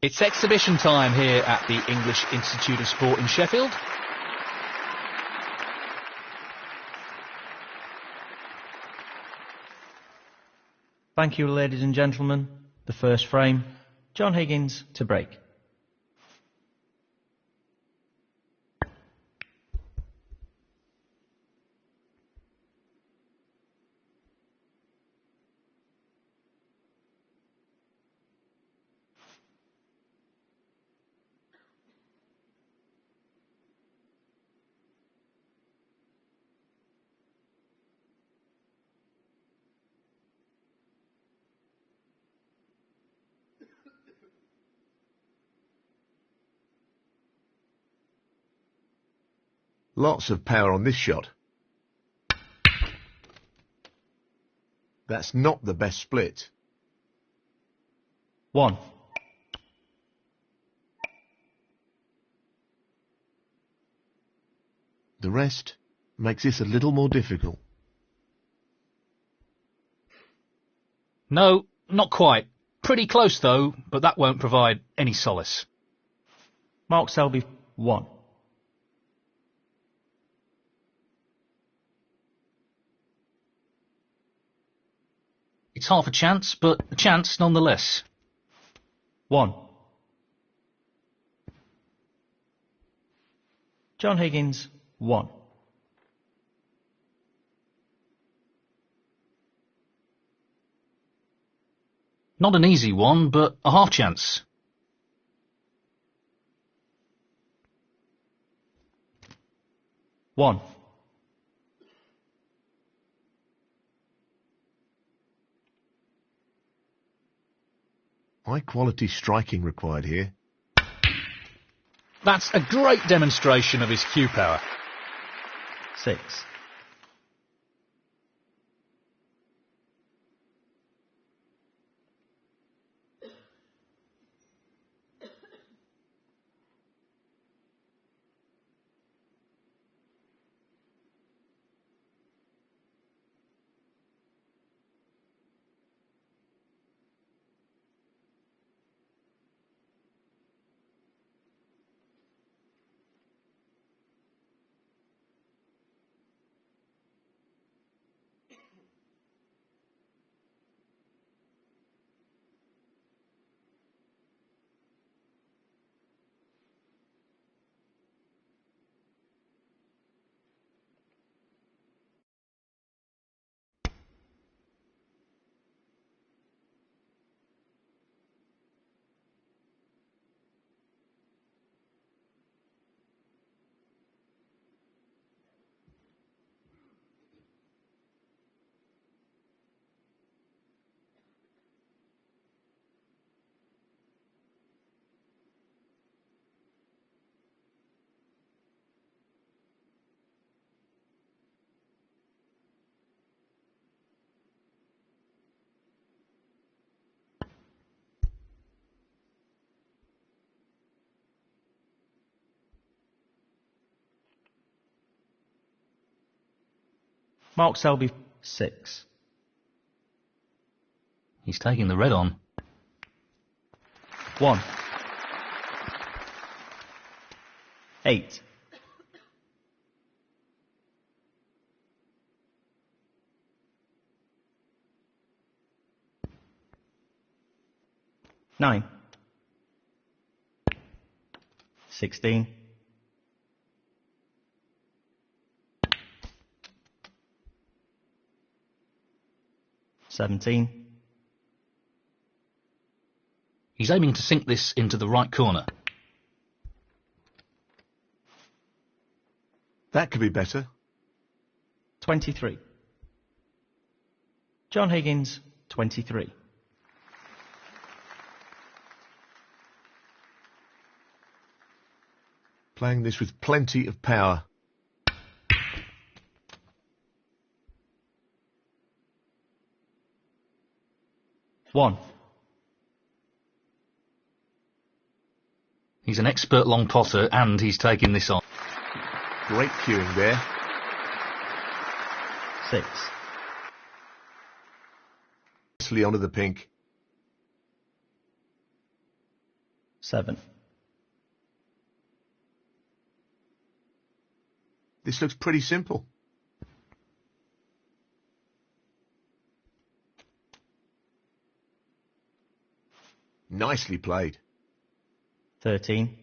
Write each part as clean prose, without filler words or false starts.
It's exhibition time here at the English Institute of Sport in Sheffield. Thank you, ladies and gentlemen. The first frame, John Higgins to break. Lots of power on this shot. That's not the best split. 1. The rest makes this a little more difficult. No, not quite. Pretty close though, but that won't provide any solace. Mark Selby, 1. It's half a chance, but a chance nonetheless. 1. John Higgins, 1. Not an easy one, but a half chance. 1. High quality striking required here. That's a great demonstration of his cue power. 6. Mark Selby, 6. He's taking the red on. 1. 8. 9. 16. 17. He's aiming to sink this into the right corner. That could be better. 23. John Higgins, 23. Playing this with plenty of power. 1. He's an expert long potter and he's taking this on. Great cueing there. 6. Nicely onto the pink. 7. This looks pretty simple. Nicely played. 13.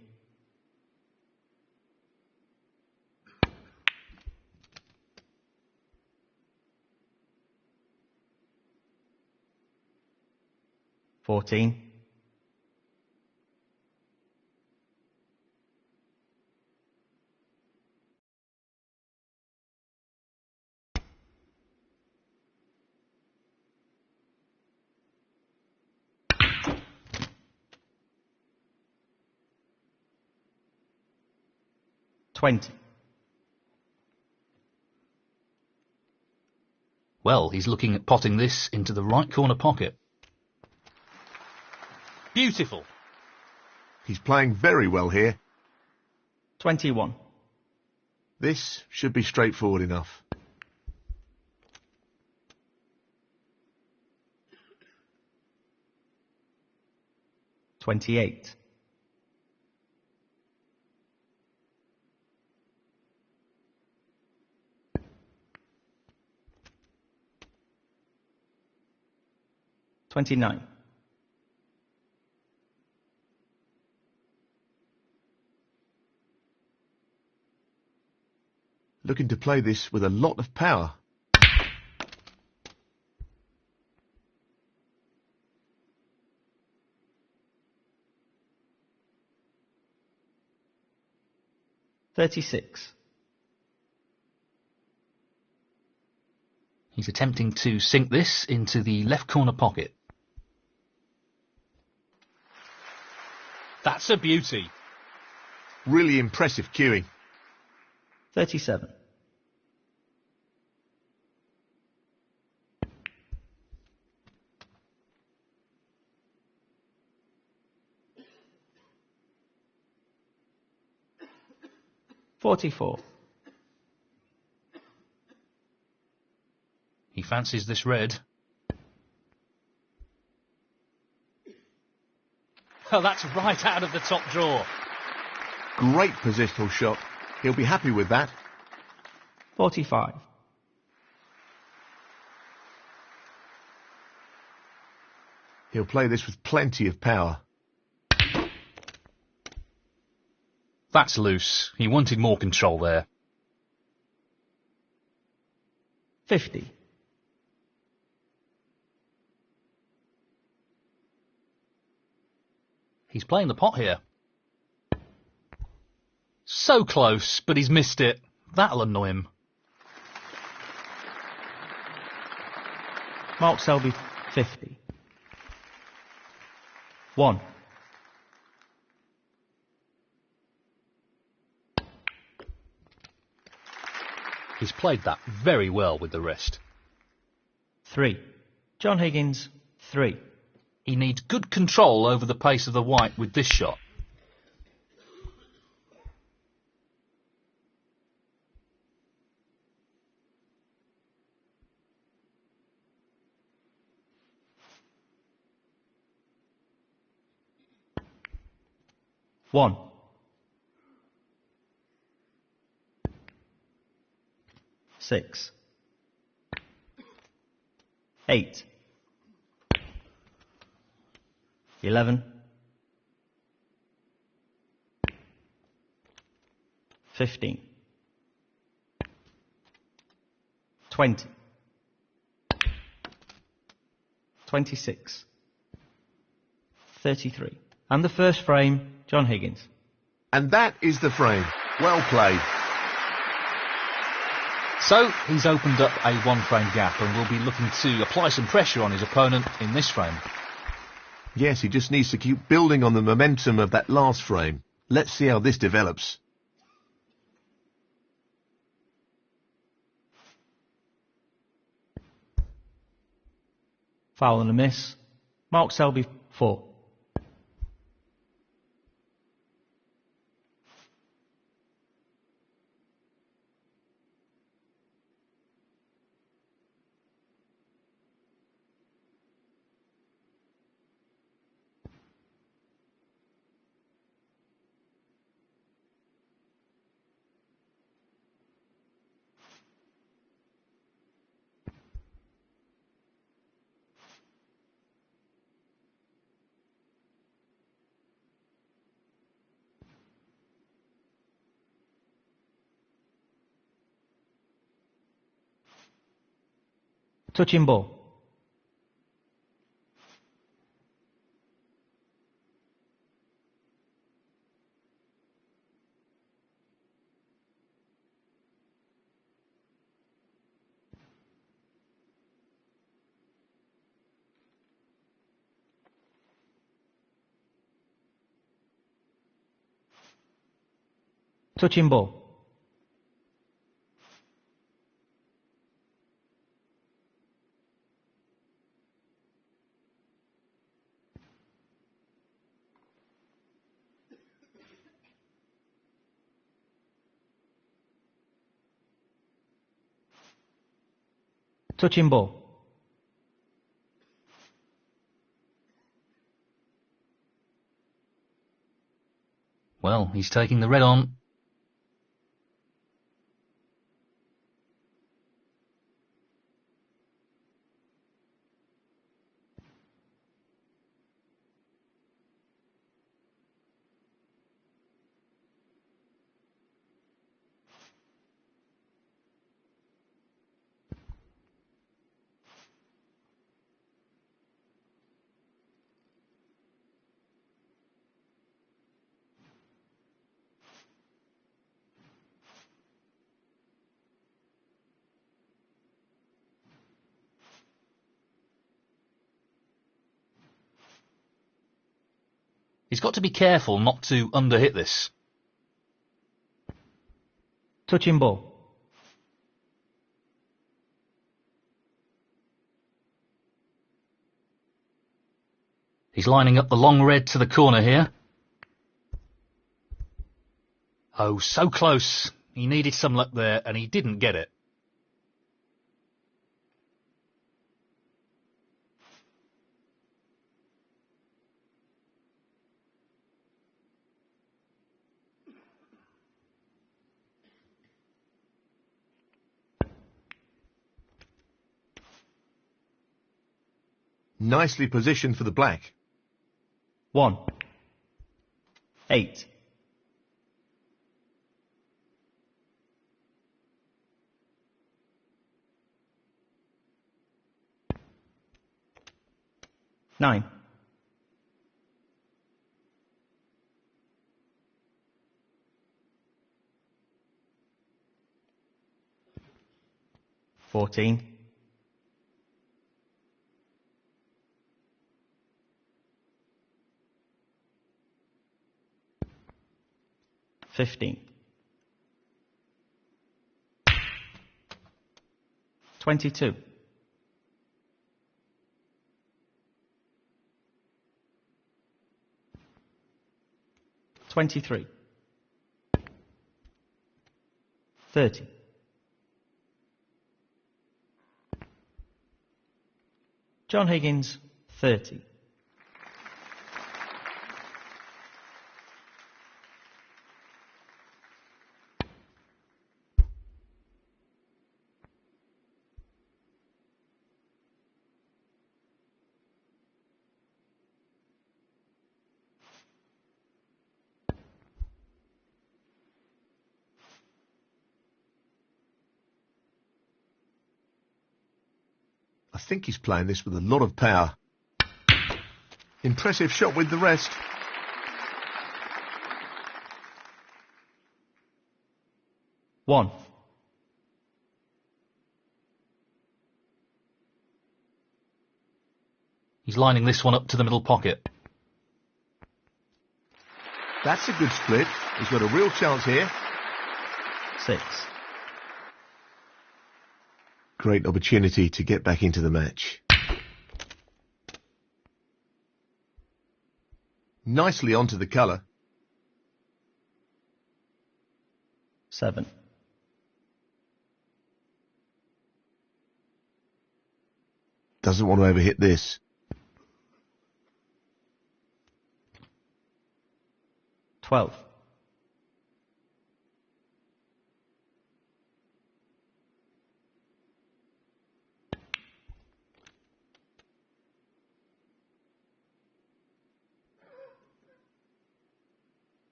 14. 20. Well, he's looking at potting this into the right corner pocket. Beautiful. He's playing very well here. 21. This should be straightforward enough. $28. 29. 'Looking to play this with a lot of power. $36. He's attempting to sink this into the left corner pocket. That's a beauty. Really impressive cueing. 37. 44. He fancies this red. Oh, that's right out of the top drawer. Great positional shot. He'll be happy with that. 45. He'll play this with plenty of power. That's loose. He wanted more control there. 50. He's playing the pot here. So close, but he's missed it. That'll annoy him. Mark Selby, 50. 1. He's played that very well with the wrist. 3. John Higgins, 3. He needs good control over the pace of the white with this shot. One. 6. 8. 11. 15. 20. 26. 33. And the first frame, John Higgins. And that is the frame. Well played. So he's opened up a one-frame gap and will be looking to apply some pressure on his opponent in this frame. Yes, he just needs to keep building on the momentum of that last frame. Let's see how this develops. Foul and a miss. Mark Selby, 4. Touching ball. Touching ball. Touching ball. Well, he's taking the red on. He's got to be careful not to underhit this. Touching ball. He's lining up the long red to the corner here. Oh, so close. He needed some luck there, and he didn't get it. Nicely positioned for the black. 1. 8. Nine. 14. 15. 22. 23. 30. John Higgins, 30. I think he's playing this with a lot of power. Impressive shot with the rest. One. He's lining this one up to the middle pocket. That's a good split. He's got a real chance here. 6. Great opportunity to get back into the match. Nicely onto the colour. 7. Doesn't want to overhit this. 12.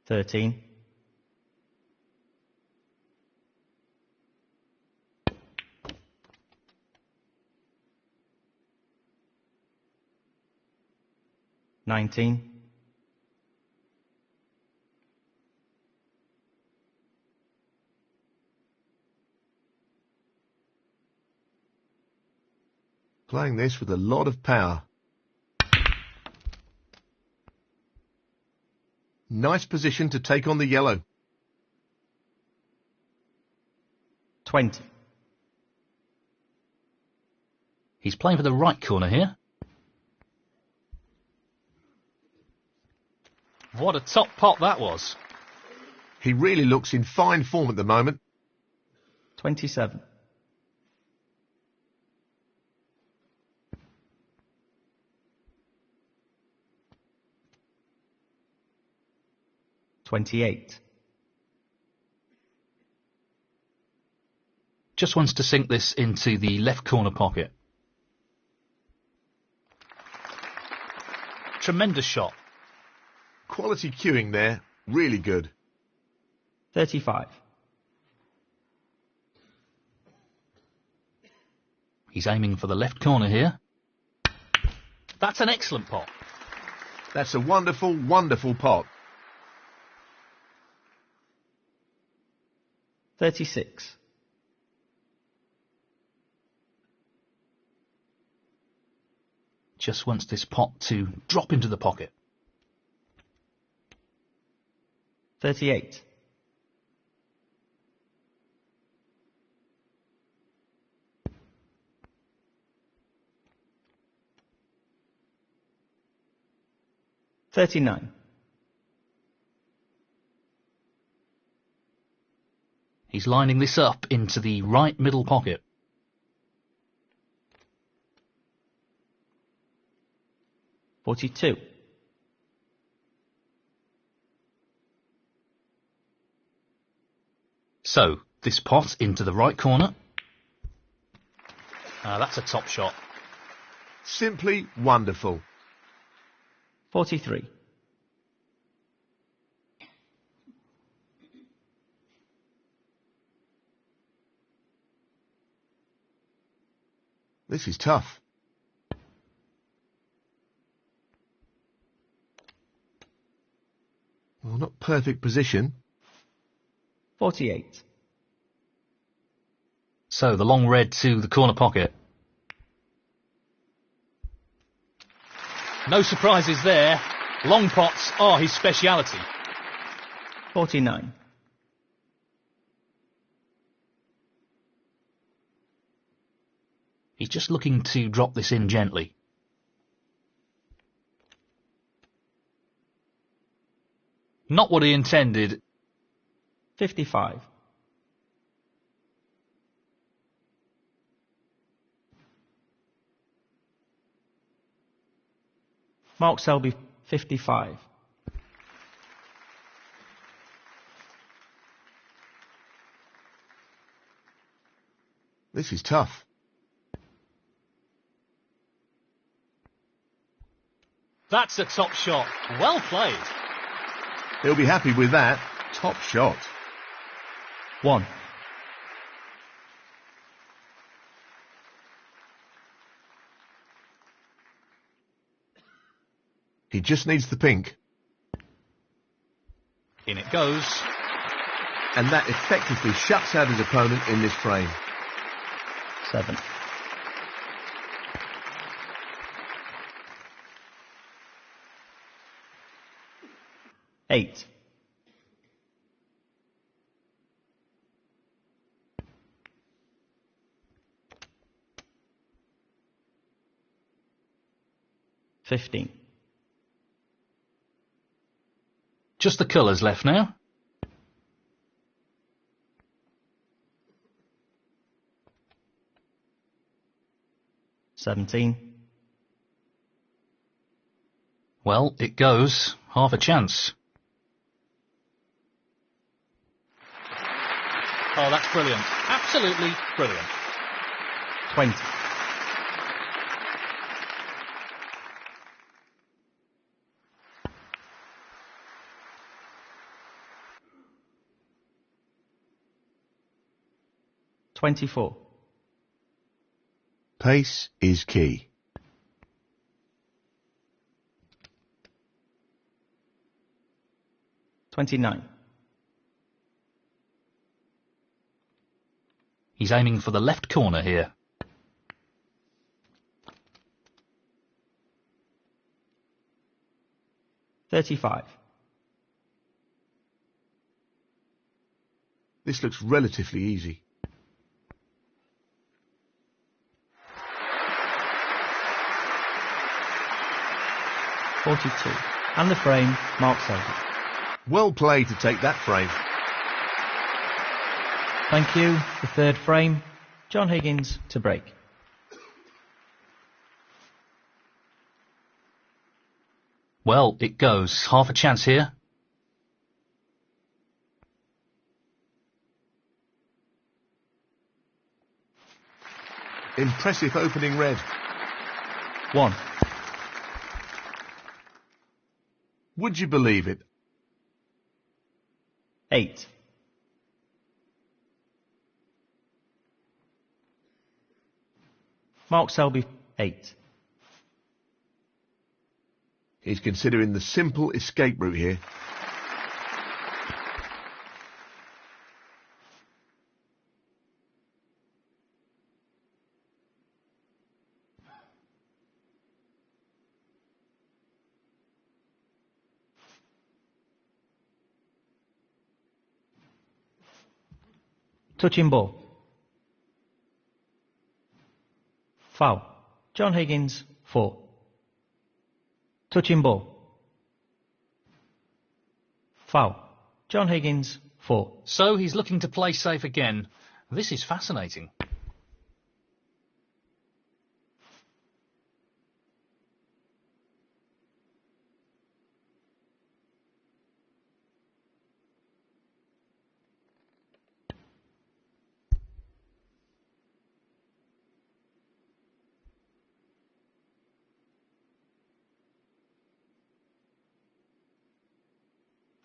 13. 19. Playing this with a lot of power. Nice position to take on the yellow. 20. He's playing for the right corner here. What a top pot that was. He really looks in fine form at the moment. 27. $28. Just wants to sink this into the left corner pocket. Tremendous shot. Quality cueing there, really good. 35. He's aiming for the left corner here. That's an excellent pot. That's a wonderful, wonderful pot. 36. Just wants this pot to drop into the pocket. 38. $39. He's lining this up into the right middle pocket. $42. So, this pot into the right corner. That's a top shot. Simply wonderful. 43. This is tough. Well, not perfect position. 48. So, the long red to the corner pocket. No surprises there. Long pots are his speciality. 49. He's just looking to drop this in gently. Not what he intended. 55. Mark Selby, 55. This is tough. That's a top shot. Well played. He'll be happy with that. Top shot. 1. He just needs the pink. In it goes. And that effectively shuts out his opponent in this frame. 7. 8. 15. Just the colours left now. $17. Well, it goes. Half a chance. Oh, that's brilliant. Absolutely brilliant. 20. $24. Pace is key. 29. He's aiming for the left corner here. $35. This looks relatively easy. $42. And the frame, Mark Selby. Well played to take that frame. Thank you. The third frame, John Higgins to break. Well, it goes. Half a chance here. Impressive opening red. 1. Would you believe it? 8. Mark Selby, 8. He's considering the simple escape route here. Touching ball. Foul. John Higgins, 4. Touching ball. Foul. John Higgins, 4. So he's looking to play safe again. This is fascinating.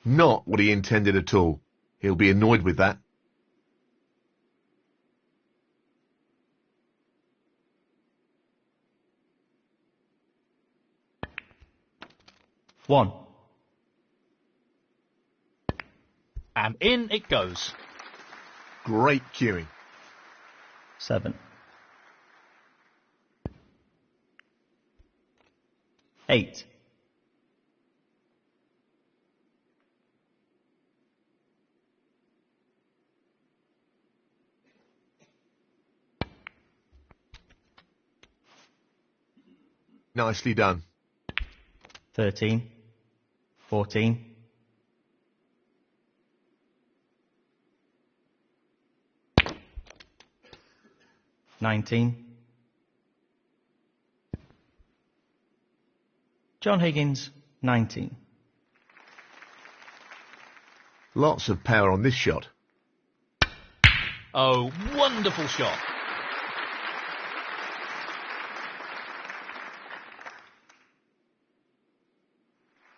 Not what he intended at all. He'll be annoyed with that. One. And in it goes. Great cueing. 7. 8. Nicely done. 13. 14. 19. John Higgins, 19. Lots of power on this shot. Oh, wonderful shot.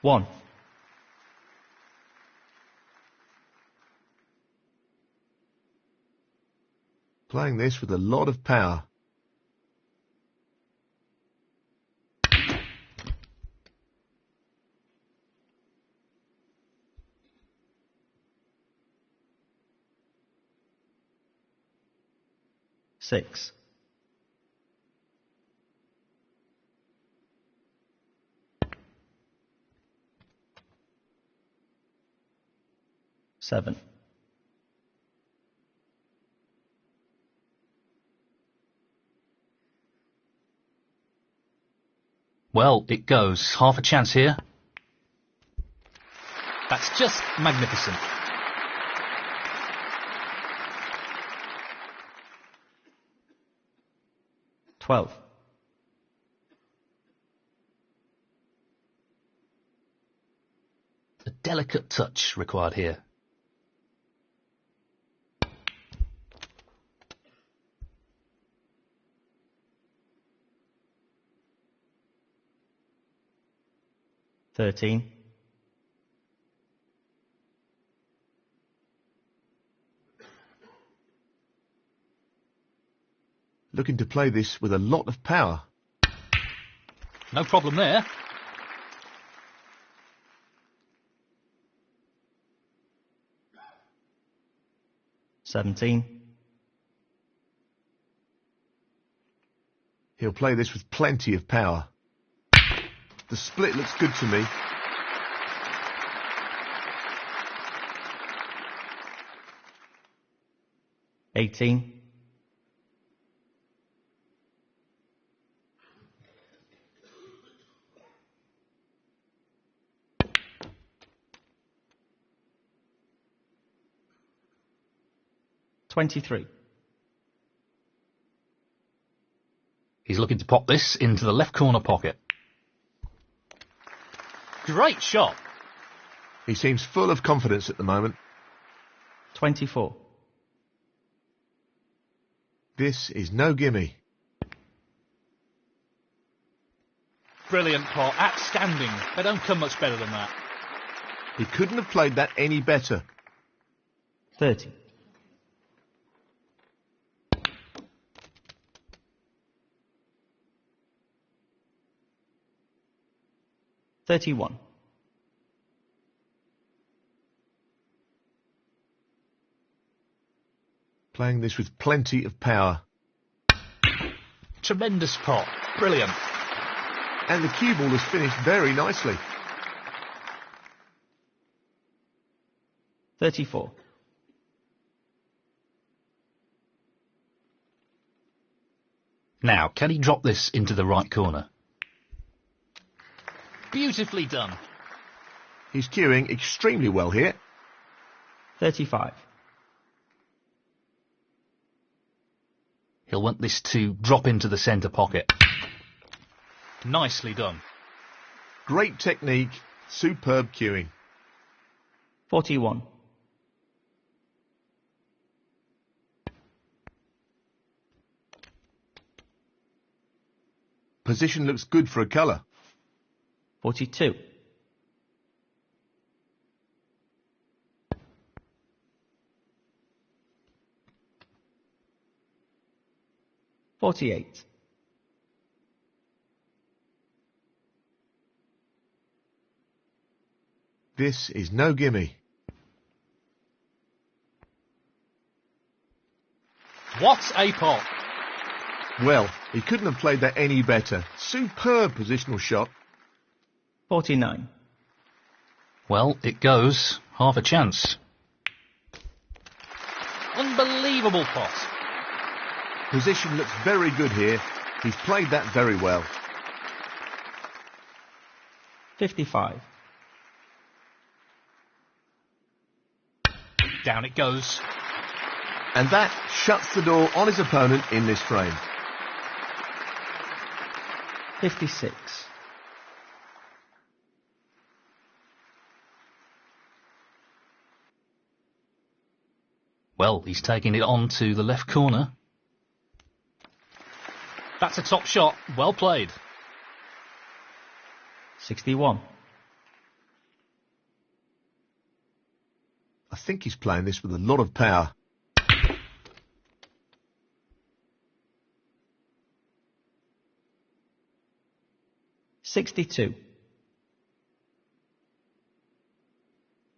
One. Playing this with a lot of power. Six. Seven. Well, it goes. Half a chance here. That's just magnificent. 12. A delicate touch required here. $13. Looking to play this with a lot of power. No problem there. 17. He'll play this with plenty of power. The split looks good to me. $18. $23. He's looking to pop this into the left corner pocket. Great shot. He seems full of confidence at the moment. 24. This is no gimme. Brilliant pot. Outstanding. They don't come much better than that. He couldn't have played that any better. 30. $31. Playing this with plenty of power. Tremendous pot. Brilliant. And the cue ball has finished very nicely. 34. Now, can he drop this into the right corner? Beautifully done. He's cueing extremely well here. 35. He'll want this to drop into the centre pocket. Nicely done. Great technique, superb cueing. 41. Position looks good for a colour. 42. $48. This is no gimme. What a pot. Well, he couldn't have played that any better. Superb positional shot. 49. Well, it goes. Half a chance. Unbelievable pot. Position looks very good here. He's played that very well. 55. Down it goes. And that shuts the door on his opponent in this frame. 56. Well, he's taking it on to the left corner. That's a top shot. Well played. 61. I think he's playing this with a lot of power. $62.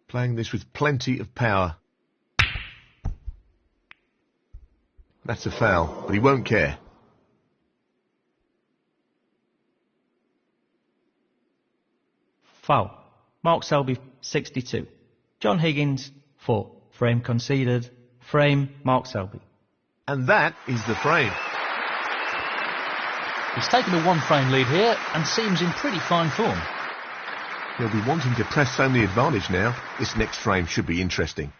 Playing this with plenty of power. That's a foul, but he won't care. Foul. Mark Selby, 62. John Higgins, 4. Frame conceded. Frame, Mark Selby. And that is the frame. He's taken a one-frame lead here and seems in pretty fine form. He'll be wanting to press home the advantage now. This next frame should be interesting.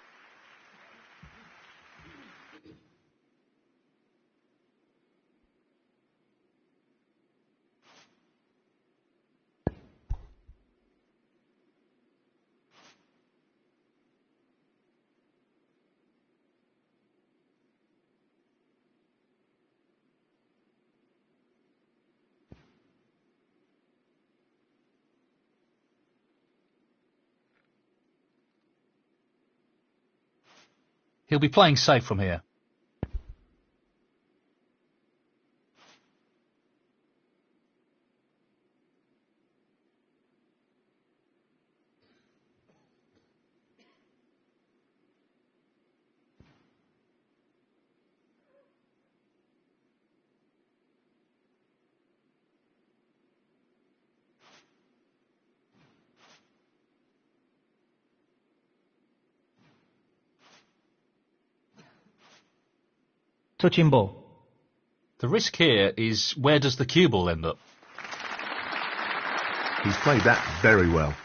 He'll be playing safe from here. Touching ball. The risk here is where does the cue ball end up? He's played that very well.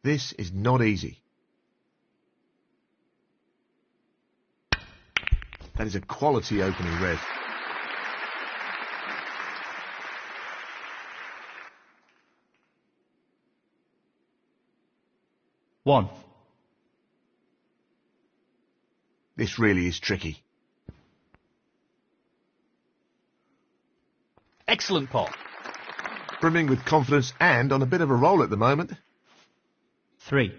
This is not easy. That is a quality opening red. One. This really is tricky. Excellent pot. Brimming with confidence and on a bit of a roll at the moment. 3.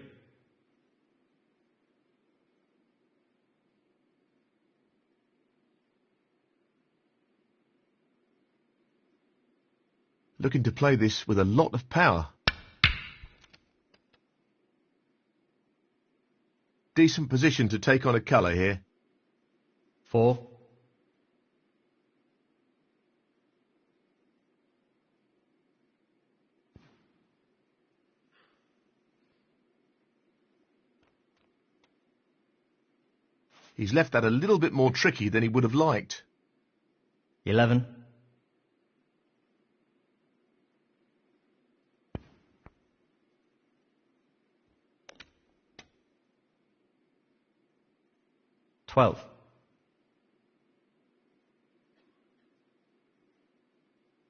Looking to play this with a lot of power. Decent position to take on a colour here. 4. He's left that a little bit more tricky than he would have liked. 11. 12.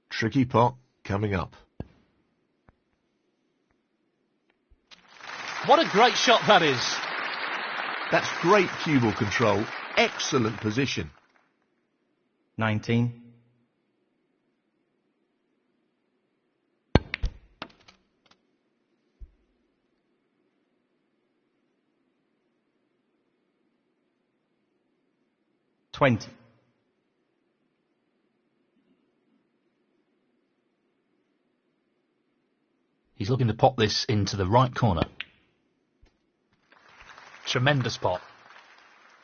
Tricky pot coming up. What a great shot that is. That's great cue ball control. Excellent position. 19. 20. He's looking to pop this into the right corner. Tremendous pot.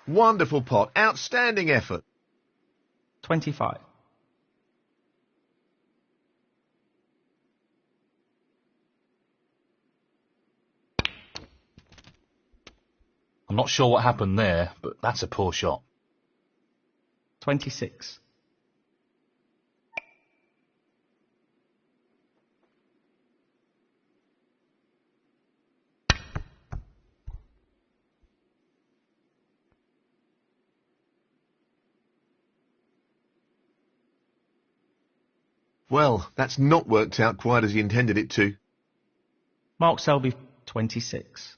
Wonderful pot. Outstanding effort. 25. I'm not sure what happened there, but that's a poor shot. 26. Well, that's not worked out quite as he intended it to. Mark Selby, 26.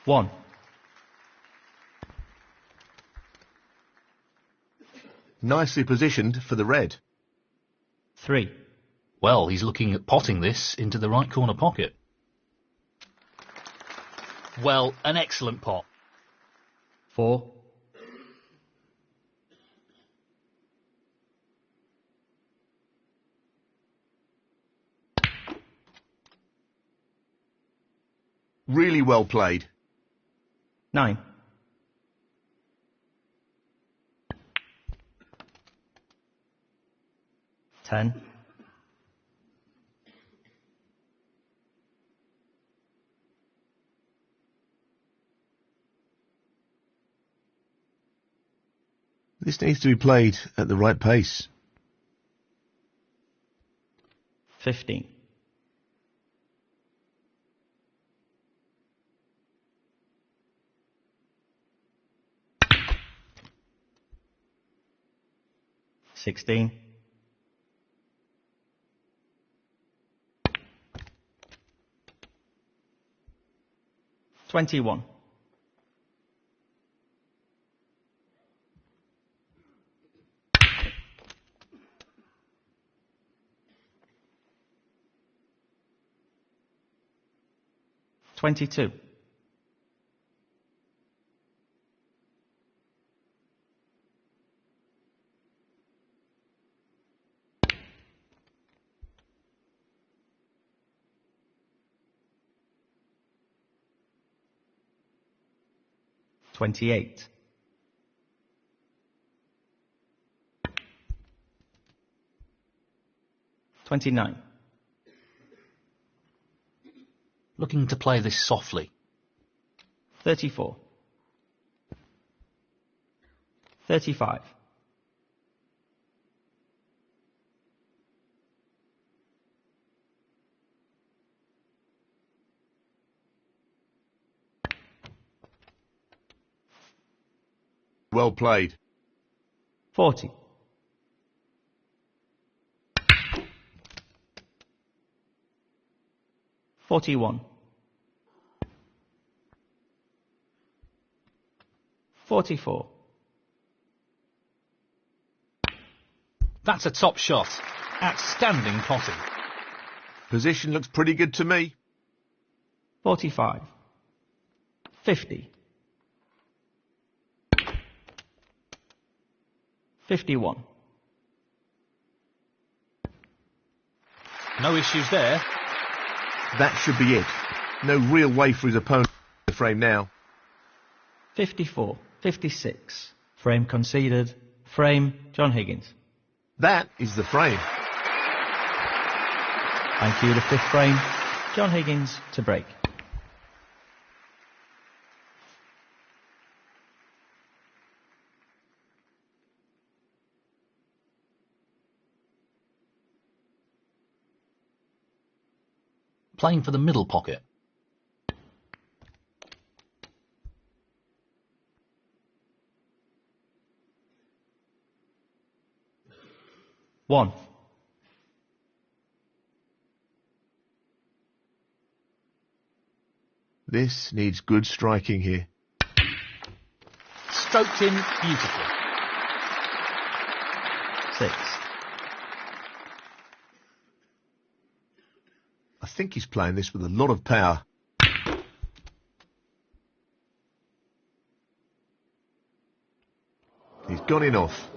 1. Nicely positioned for the red. 3. Well, he's looking at potting this into the right corner pocket. Well, an excellent pot. 4. Really well played. 9. 10. 'This needs to be played at the right pace. 15. 16. 21. 22. 28. 29. Looking to play this softly. 34. 35. Well played. 40. 41. 44. That's a top shot. Outstanding potting. Position looks pretty good to me. 45. 50. 51. No issues there. That should be it. No real way for his opponent to frame now. 54. 56. Frame conceded. Frame, John Higgins. That is the frame. Thank you, the fifth frame. John Higgins to break. Playing for the middle pocket. One. This needs good striking here. Stroked in beautifully. 6. I think he's playing this with a lot of power. He's gone in off.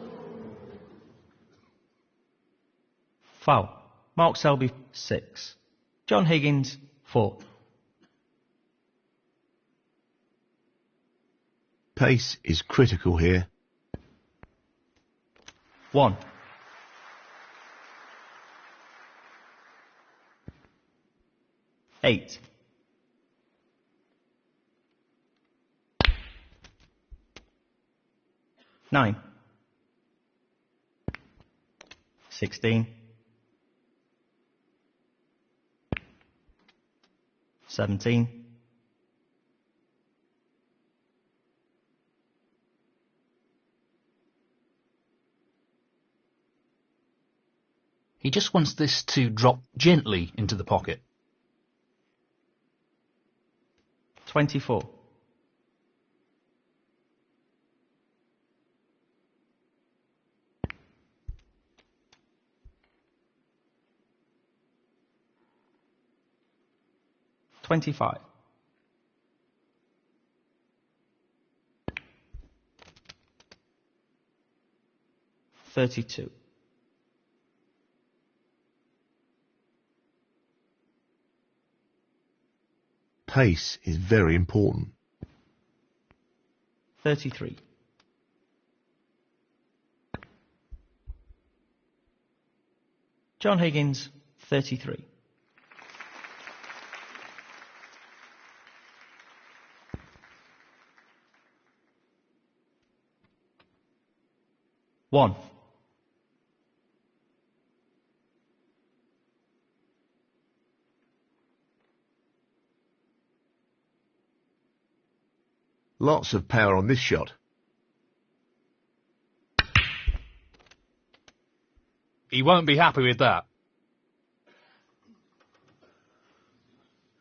Foul. Mark Selby, 6. John Higgins, 4. Pace is critical here. 1. 8. 9. 16. 17. 'He just wants this to drop gently into the pocket. 24. 25. 32. 'Pace is very important. 33. John Higgins, 33. One. Lots of power on this shot. He won't be happy with that.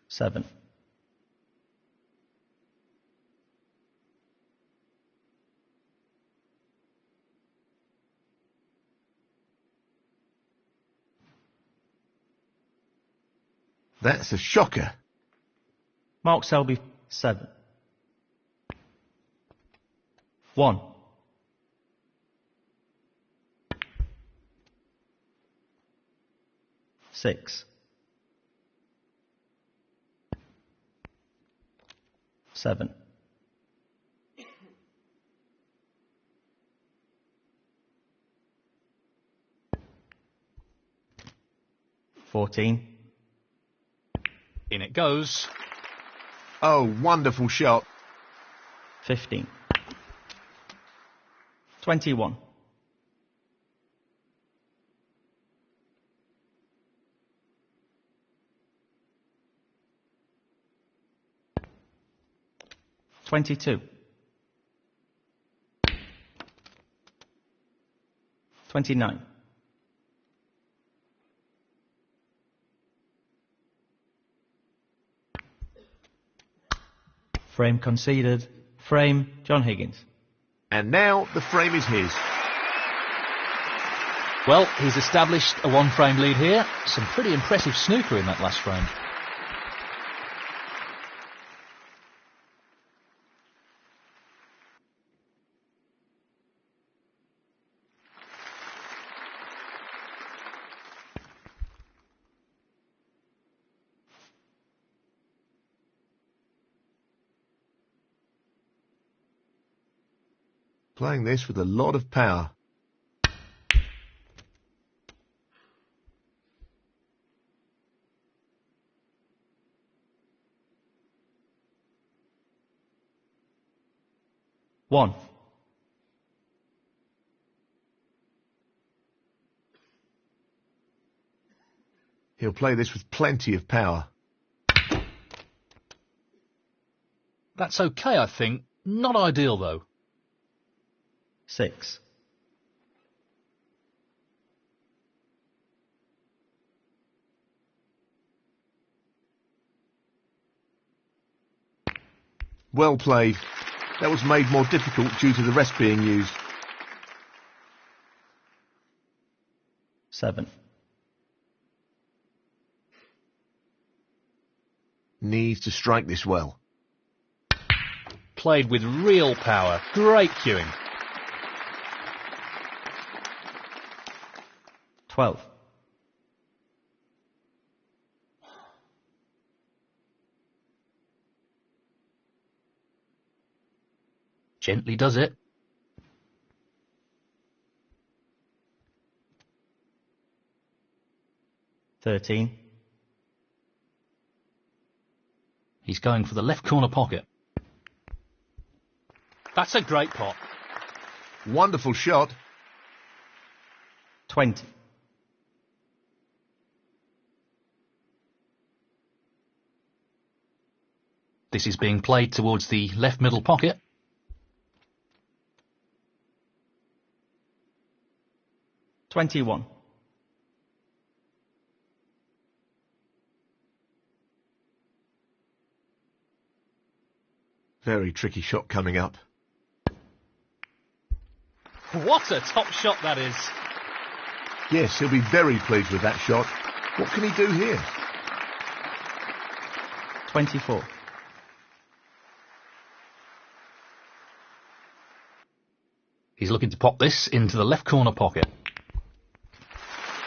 7. That's a shocker. Mark Selby, 7. 1. 6. 7. 14. In it goes. Oh, wonderful shot. 15. 21. 22. 29. 'Frame conceded. Frame, John Higgins. And now the frame is his. Well, he's established a one-frame lead here. Some pretty impressive snooker in that last frame. Playing this with a lot of power. One. He'll play this with plenty of power. That's okay, I think. Not ideal, though. 6. Well played. That was made more difficult due to the rest being used. 7. Needs to strike this well. Played with real power. Great cueing. 12. Gently does it. 13. He's going for the left corner pocket. That's a great pot. Wonderful shot. 20. This is being played towards the left middle pocket. 21. Very tricky shot coming up. What a top shot that is. Yes, he'll be very pleased with that shot. What can he do here? 24. He's looking to pop this into the left corner pocket.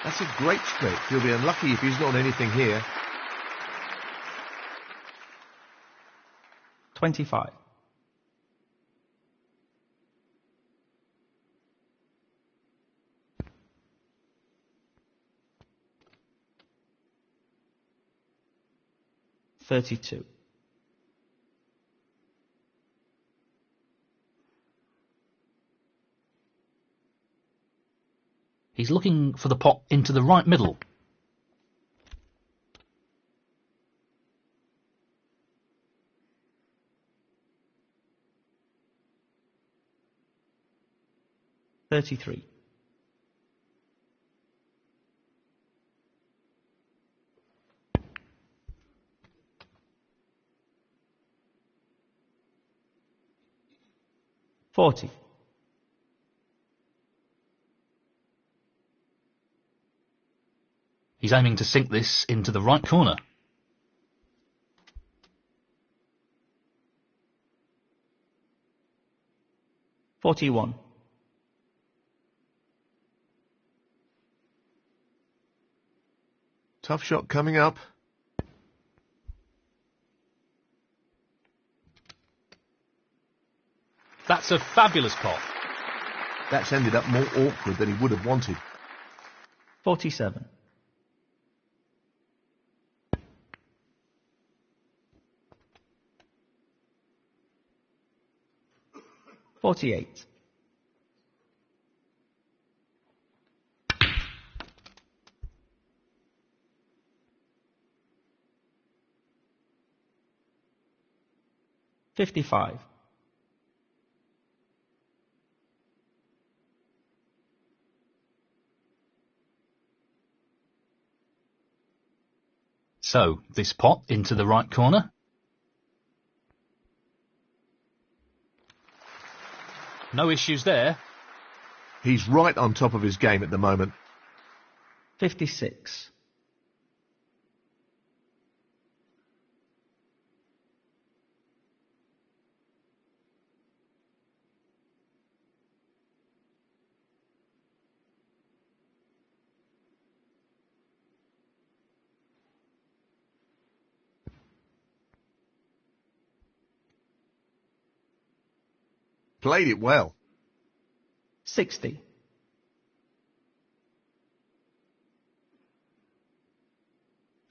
That's a great stretch. He'll be unlucky if he's not on anything here. 25. $32. He's looking for the pot into the right middle. $33. $40. He's aiming to sink this into the right corner. $41. Tough shot coming up. That's a fabulous pot. That's ended up more awkward than he would have wanted. 47. 48. $55. So, this pot into the right corner. No issues there. He's right on top of his game at the moment. 56. Played it well. 60.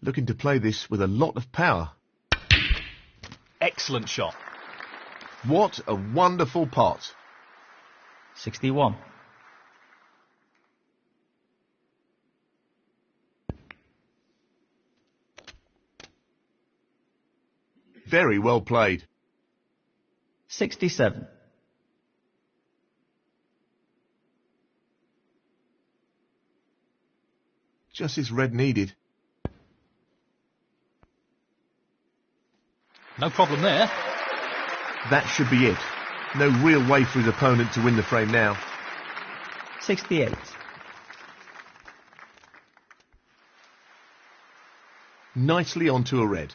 Looking to play this with a lot of power. Excellent shot. What a wonderful pot. 61. Very well played. 67. Just as red needed. No problem there. That should be it. No real way for his opponent to win the frame now. 68. Nicely onto a red.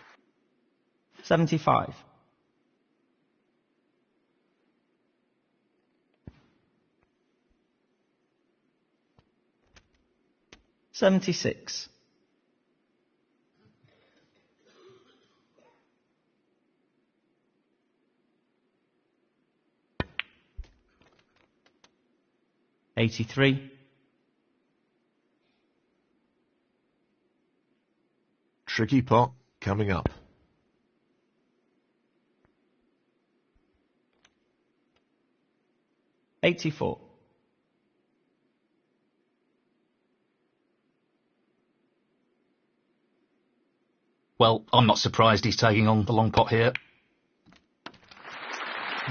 75. $76. $83. Tricky pot coming up. $84. Well, I'm not surprised he's taking on the long pot here.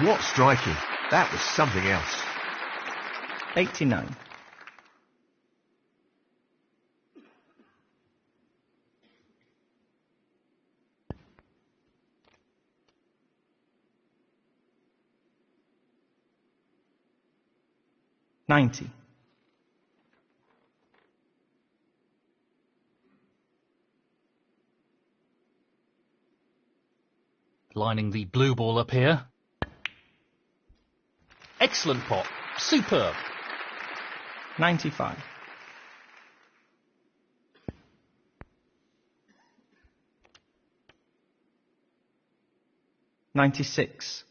What striking. That was something else. 89. $90. Lining the blue ball up here. Excellent pot. Superb. 95. $96.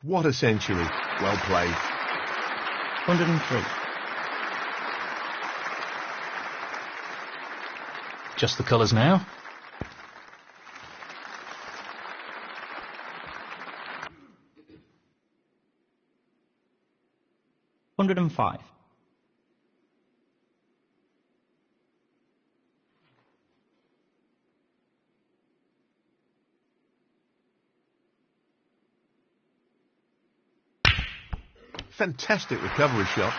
What a century. Well played. 103. Just the colours now. $105. Fantastic recovery shot.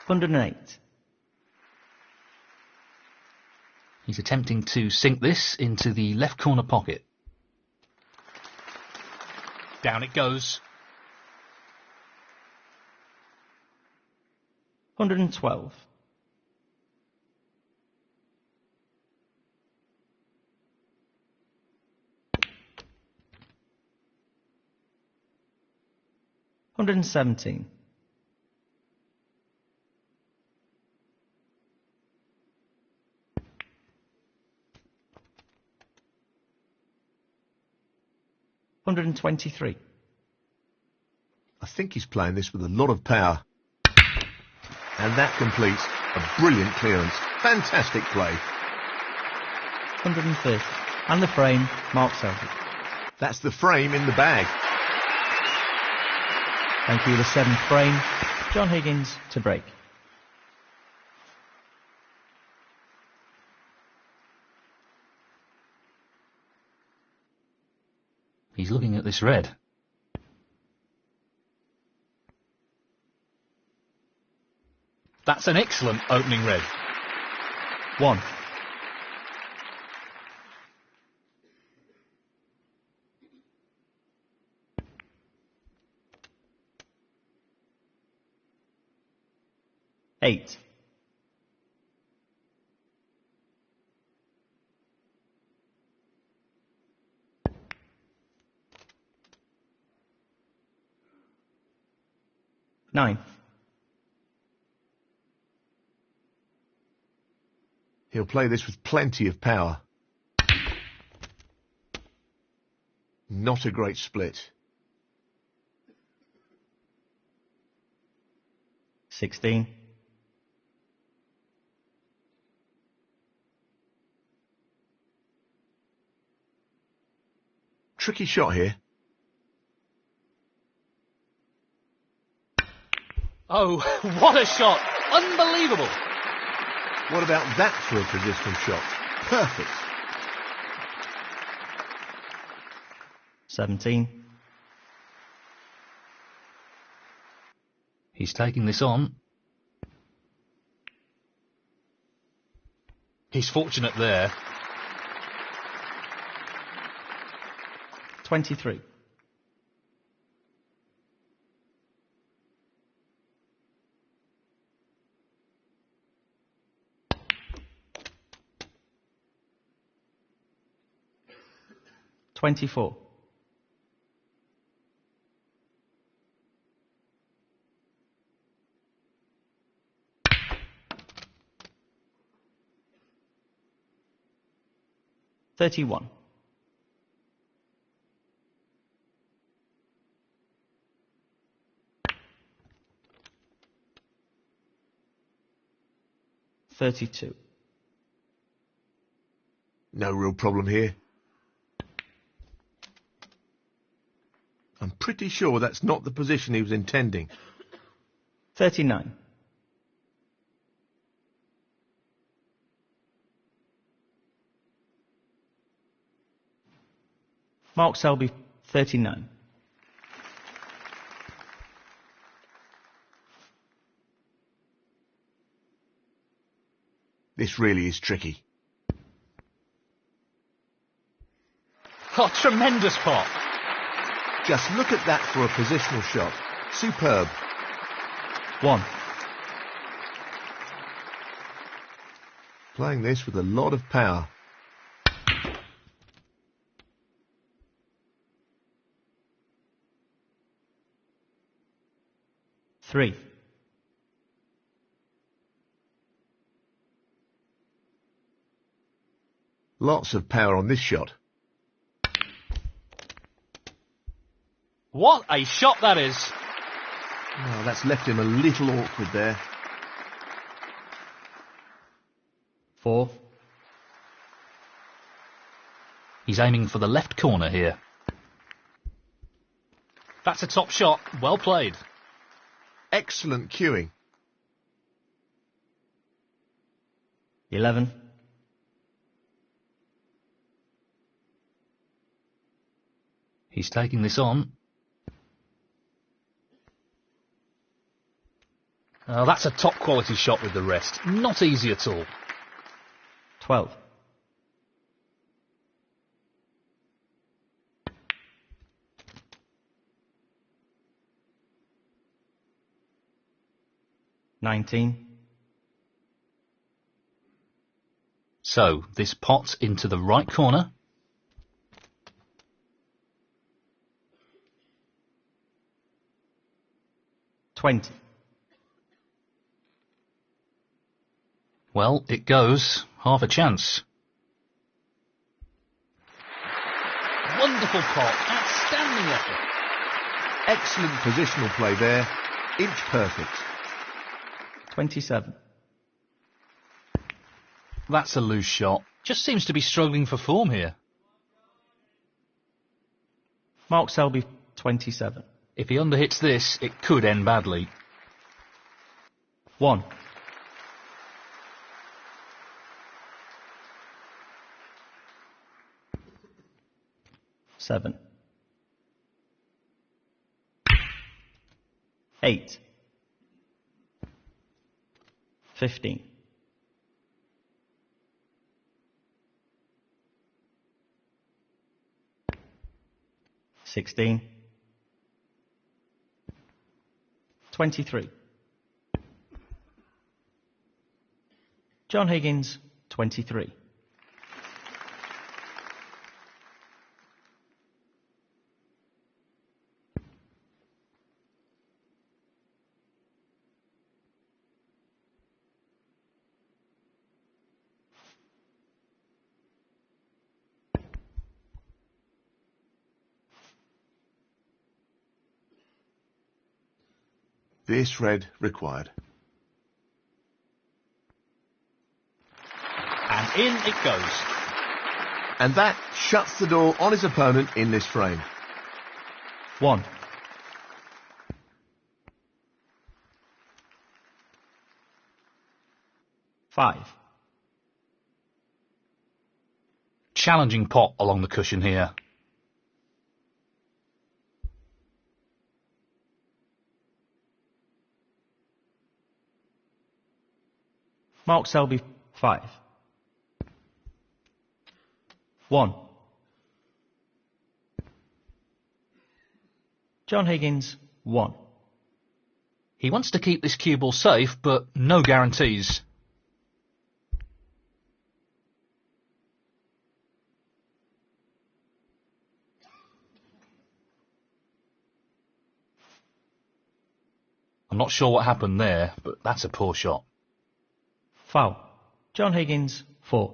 $108. He's attempting to sink this into the left corner pocket. Down it goes. 112. $117. 123. I think he's playing this with a lot of power. And that completes a brilliant clearance. Fantastic play. 130. And the frame, Mark Selby. That's the frame in the bag. Thank you, the 7th frame. John Higgins to break. He's looking at this red. That's an excellent opening red. 1. Eight. Ninth. He'll play this with plenty of power. Not a great split. 16. Tricky shot here. Oh, what a shot! Unbelievable! What about that for a positional shot? Perfect. 17. He's taking this on. He's fortunate there. 23. $24. $31. $32. No real problem here. I'm pretty sure that's not the position he was intending. 39. Mark Selby, 39. This really is tricky. Oh, tremendous pot. Just look at that for a positional shot. Superb. 1. Playing this with a lot of power. Three. Lots of power on this shot. What a shot that is. Oh, that's left him a little awkward there. 4. He's aiming for the left corner here. That's a top shot. Well played. Excellent cueing. 11. He's taking this on. Oh, that's a top quality shot with the rest. Not easy at all. 12. $19. So, this pot into the right corner. $20. Well, it goes. Half a chance. Wonderful pot. outstanding effort. Excellent positional play there. Inch perfect. 27. That's a loose shot. Just seems to be struggling for form here. Mark Selby, 27. If he underhits this, it could end badly. 1. 7. 8. 15. 16. 23. John Higgins, 23. This red required. And in it goes. And that shuts the door on his opponent in this frame. 1. 5. Challenging pot along the cushion here. 'Mark Selby, 5. 1. John Higgins, 1. He wants to keep this cue ball safe, but no guarantees. I'm not sure what happened there, but that's a poor shot. Foul. John Higgins, 4.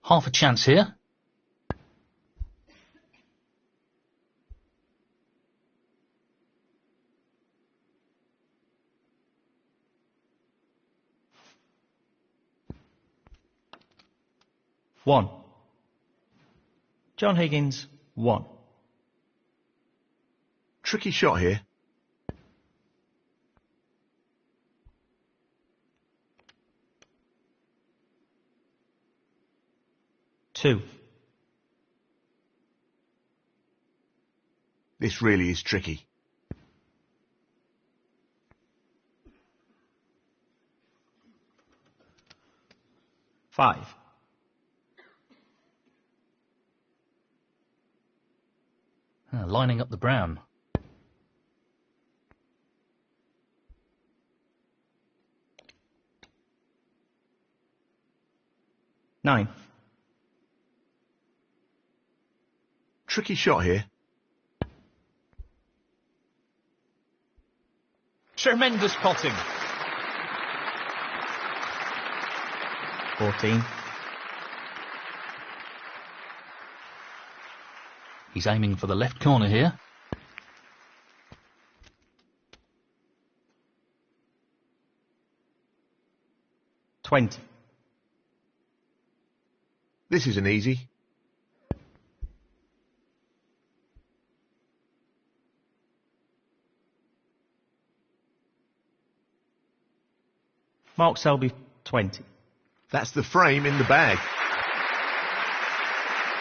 Half a chance here. One. John Higgins, 1. Tricky shot here. 2. This really is tricky. 5. Lining up the brown. 9. Tricky shot here. Tremendous potting. 14. He's aiming for the left corner here. 20. This isn't easy. 'Mark Selby, 20. That's the frame in the bag.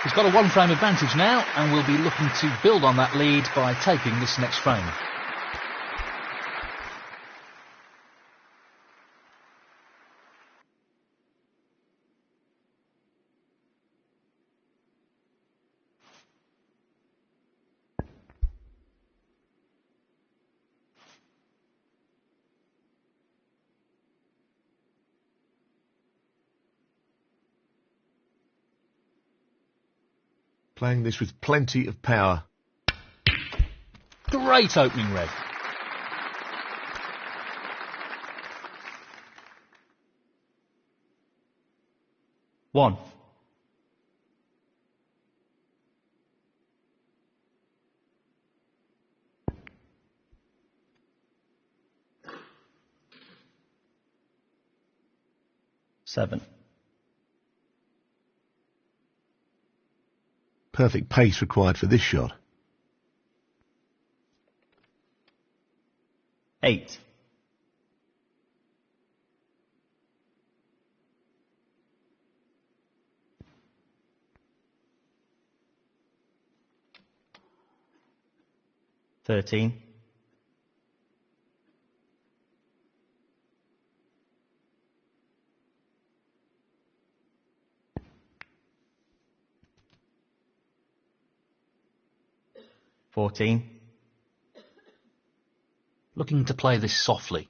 He's got a one-frame advantage now, and will be looking to build on that lead by taking this next frame. Playing this with plenty of power. Great opening red. One. 7. Perfect pace required for this shot. 8. 13. 14. Looking to play this softly.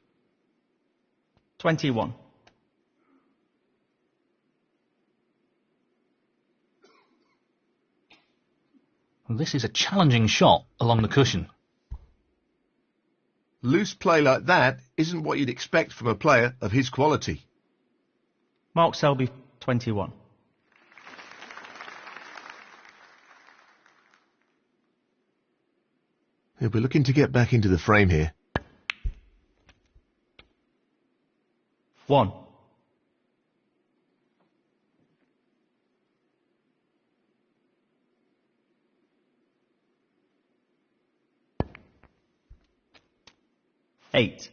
21. Well, this is a challenging shot along the cushion. Loose play like that isn't what you'd expect from a player of his quality. Mark Selby, 21. He'll be looking to get back into the frame here. 1. 8.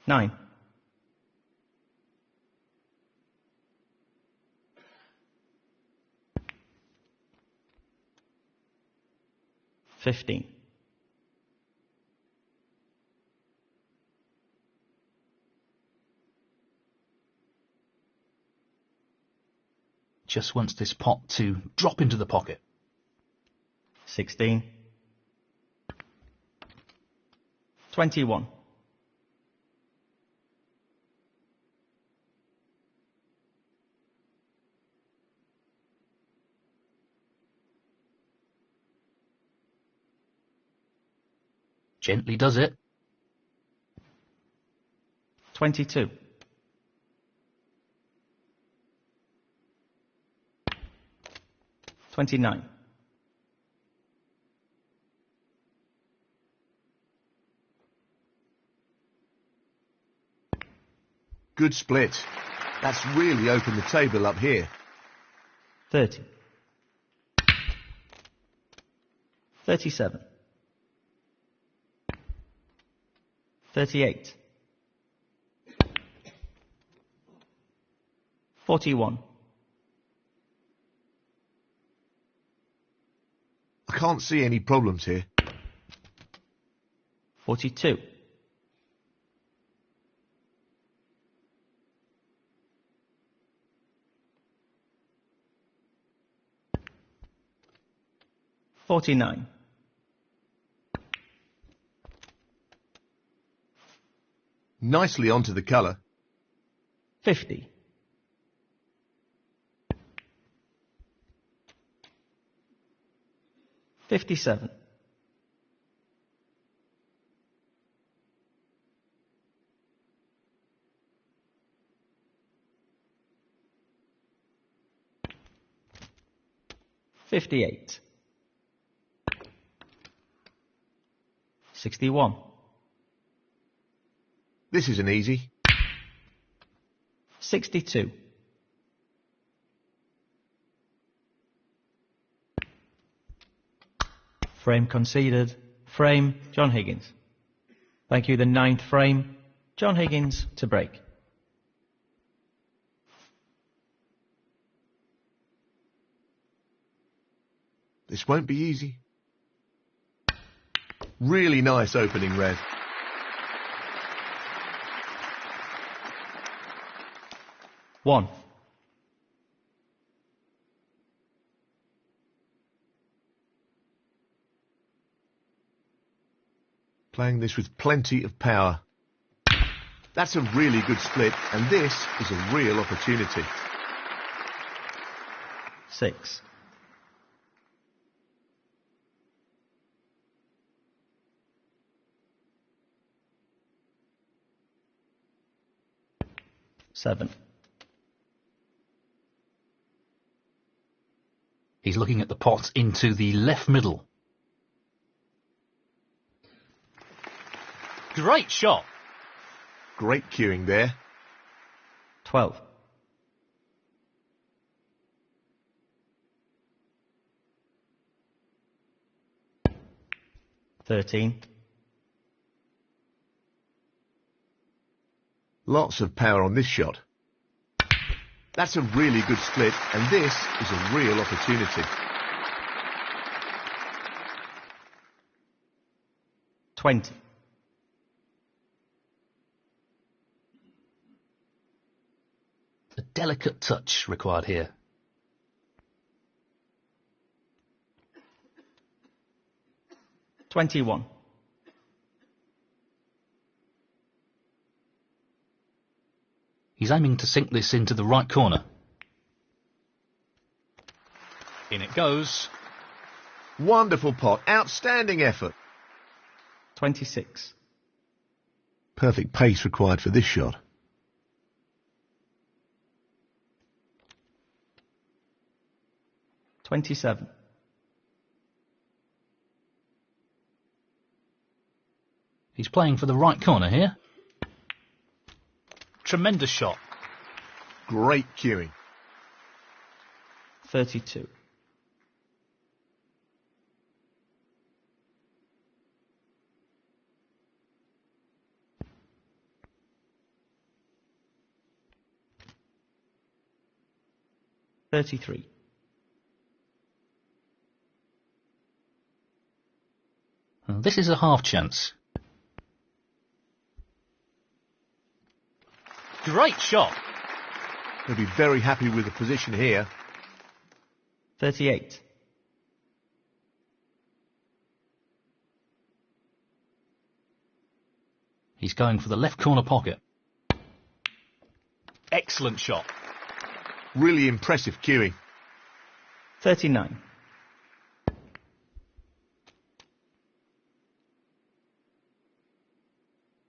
9. 15. Just wants this pot to drop into the pocket. 16. 21. 'Gently does it. 22. 29. Good split. That's really opened the table up here. 30. 37. 38. 41. I can't see any problems here. 42. 49. Nicely onto the colour. 50. 57. 58. 61. This isn't easy. 62. 'Frame conceded. Frame, John Higgins. Thank you, the 9th frame, John Higgins to break. This won't be easy. Really nice opening red. One. Playing this with plenty of power. That's a really good split, and this is a real opportunity. 6. 7. He's looking at the pot into the left middle. Great shot. Great cueing there. 12. 13. Lots of power on this shot. That's a really good split, and this is a real opportunity. 20. A delicate touch required here. 21. He's aiming to sink this into the right corner. In it goes. Wonderful pot. Outstanding effort. 26. Perfect pace required for this shot. 27. He's playing for the right corner here. Tremendous shot. Great cueing. 32. $33. This is a half chance. Great shot. He'll be very happy with the position here. 38. He's going for the left corner pocket. Excellent shot. Really impressive cueing. 39.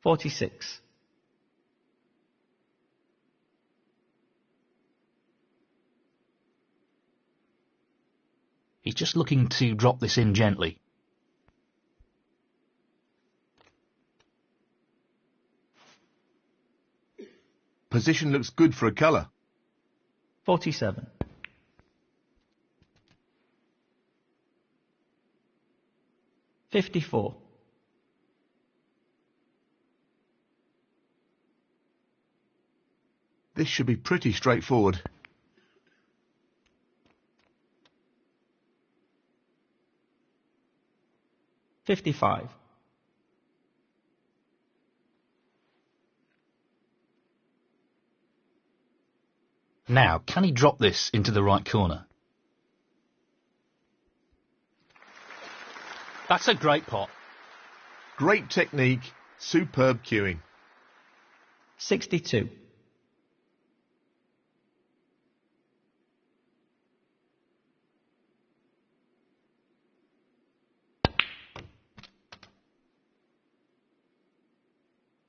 46. He's just looking to drop this in gently. Position looks good for a colour. 47. 54. 'This should be pretty straightforward. 55. Now, can he drop this into the right corner? That's a great pot. Great technique, superb cueing. 62.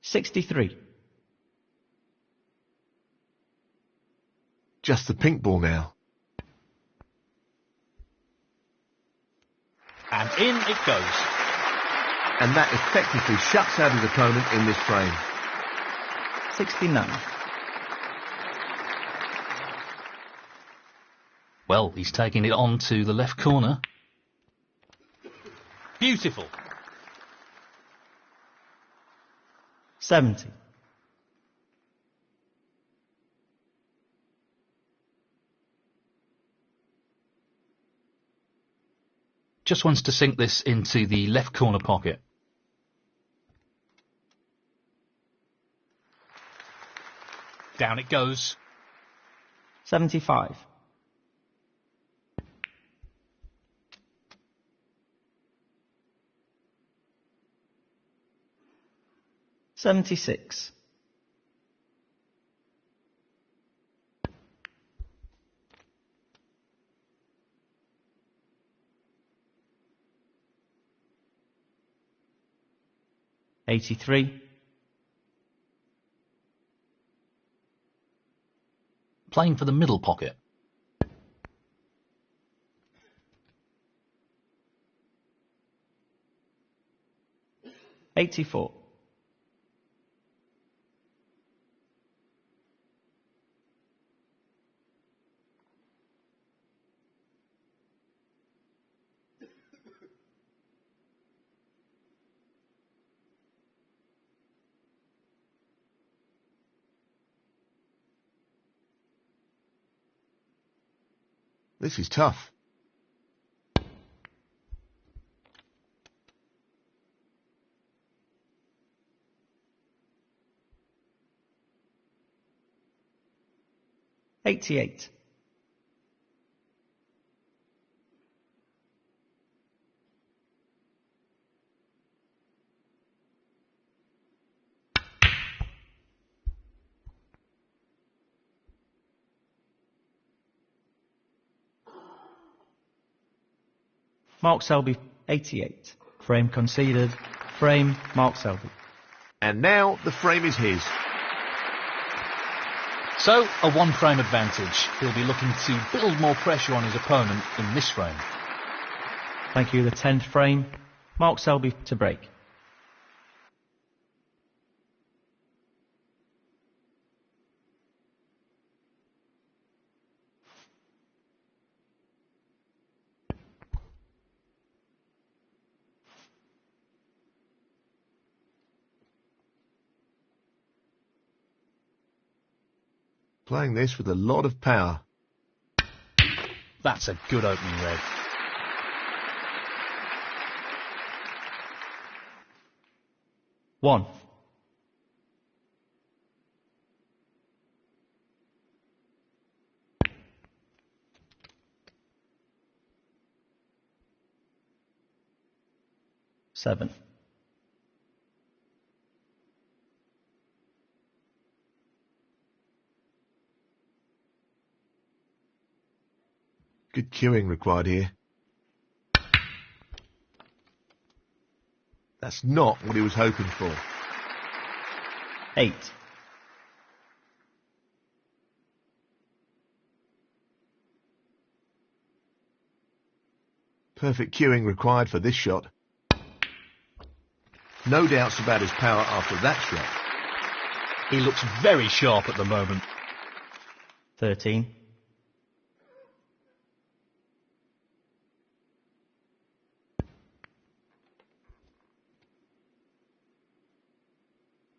63. Just the pink ball now. And in it goes. And that effectively shuts out his opponent in this frame. 69. Well, he's taking it on to the left corner. Beautiful. 70. Just wants to sink this into the left corner pocket. Down it goes. 75. 76. 83. Playing for the middle pocket. 84. This is tough. $88. Mark Selby, 88. Frame conceded. Frame, Mark Selby. And now the frame is his. So, a one-frame advantage. He'll be looking to build more pressure on his opponent in this frame. Thank you, the 10th frame. Mark Selby to break. Playing this with a lot of power. That's a good opening red. One. Seven. Good cueing required here. That's not what he was hoping for. 8. Perfect cueing required for this shot. No doubts about his power after that shot. He looks very sharp at the moment. 13.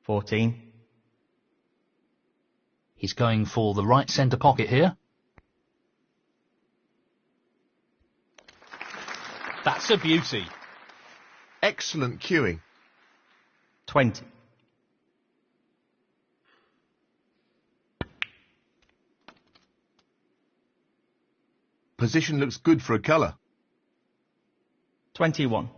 $14. He's going for the right centre pocket here. That's a beauty. Excellent cueing. 20. Position looks good for a colour. 21.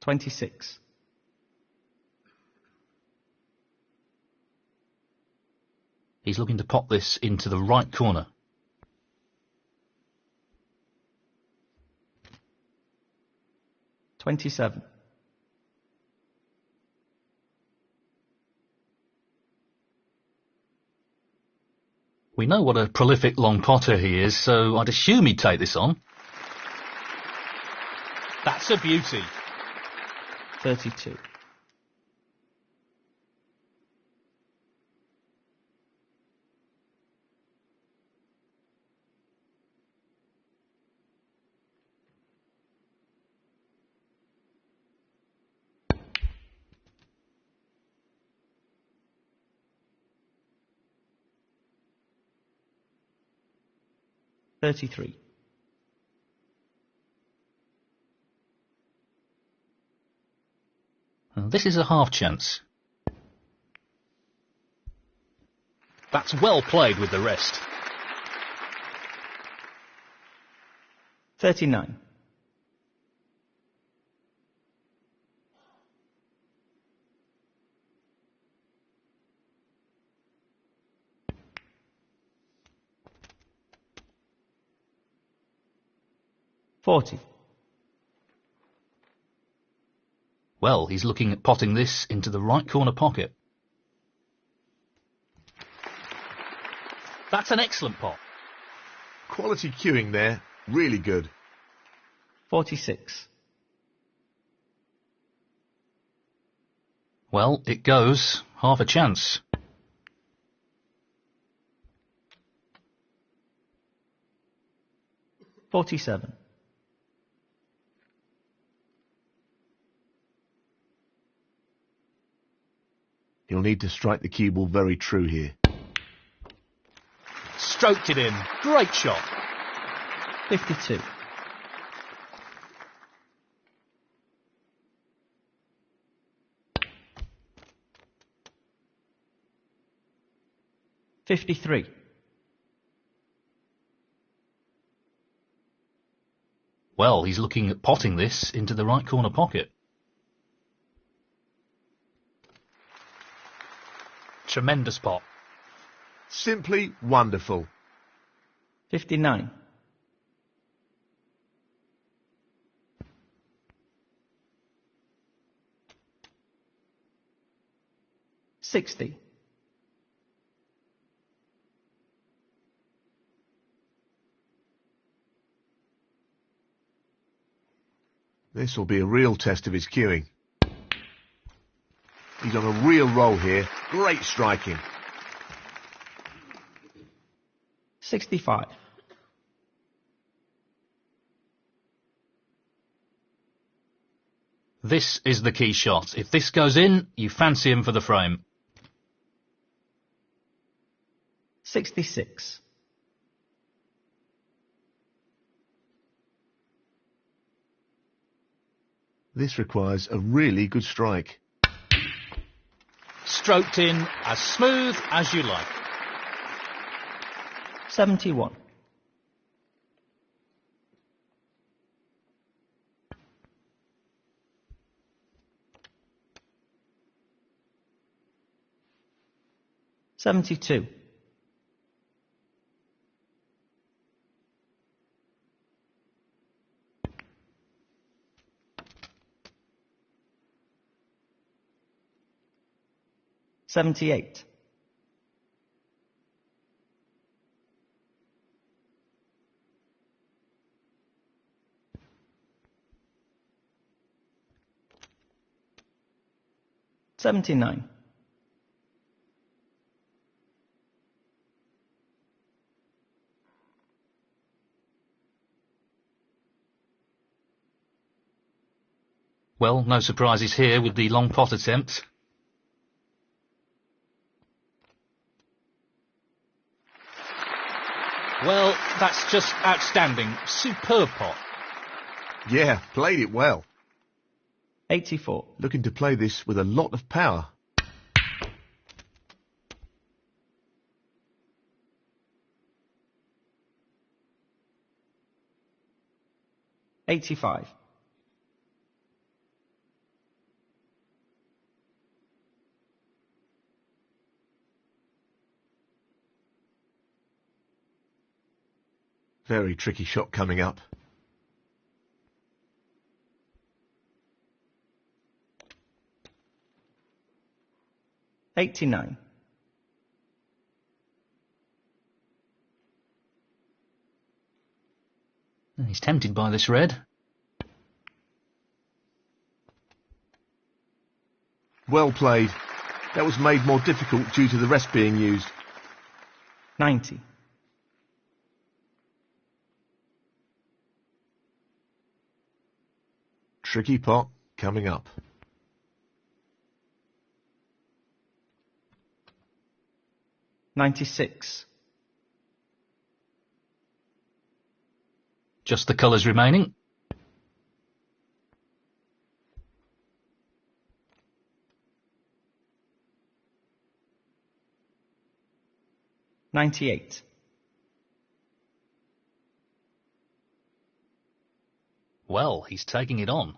$26. He's looking to pop this into the right corner. $27. We know what a prolific long potter he is, so I'd assume he'd take this on. That's a beauty. 32. $33. This is a half chance. That's well played with the rest. 39. $40. Well, he's looking at potting this into the right corner pocket. That's an excellent pot. Quality cueing there, really good. 46. Well, it goes. Half a chance. $47. He'll need to strike the cue ball very true here. Stroked it in. Great shot. 52. $53. Well, he's looking at potting this into the right corner pocket. Tremendous pot. Simply wonderful. 59. $60. This will be a real test of his cueing. He's on a real roll here. Great striking. 65. This is the key shot. If this goes in, you fancy him for the frame. 66. This requires a really good strike. Stroked in as smooth as you like. 71. $72. $78. $79. Well, no surprises here with the long pot attempt. Well, that's just outstanding. Superb pot. Yeah, played it well. 84. Looking to play this with a lot of power. $85. Very tricky shot coming up. $89. He's tempted by this red. Well played. That was made more difficult due to the rest being used. 90. Tricky pot coming up. $96. Just the colours remaining. $98. Well, he's taking it on.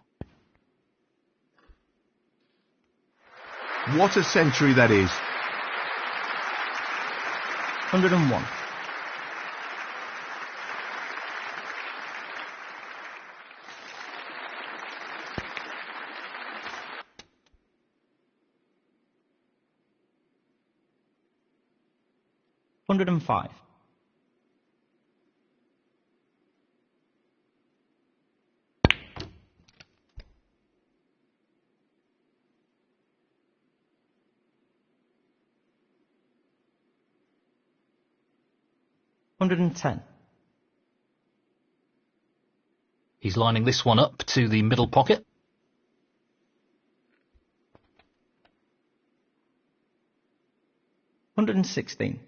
What a century that is. 101. $105. 110. He's lining this one up to the middle pocket. $116.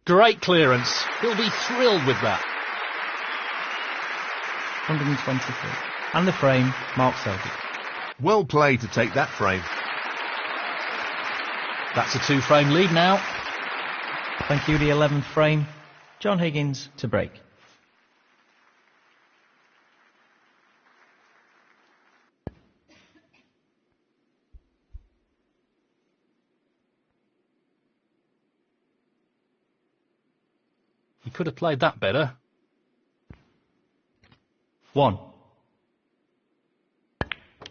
Great clearance. He'll be thrilled with that. 123. And the frame, Mark Selby. Well played to take that frame. That's a 2-frame lead now. Thank you, the 11th frame. John Higgins to break. He could have played that better. 1.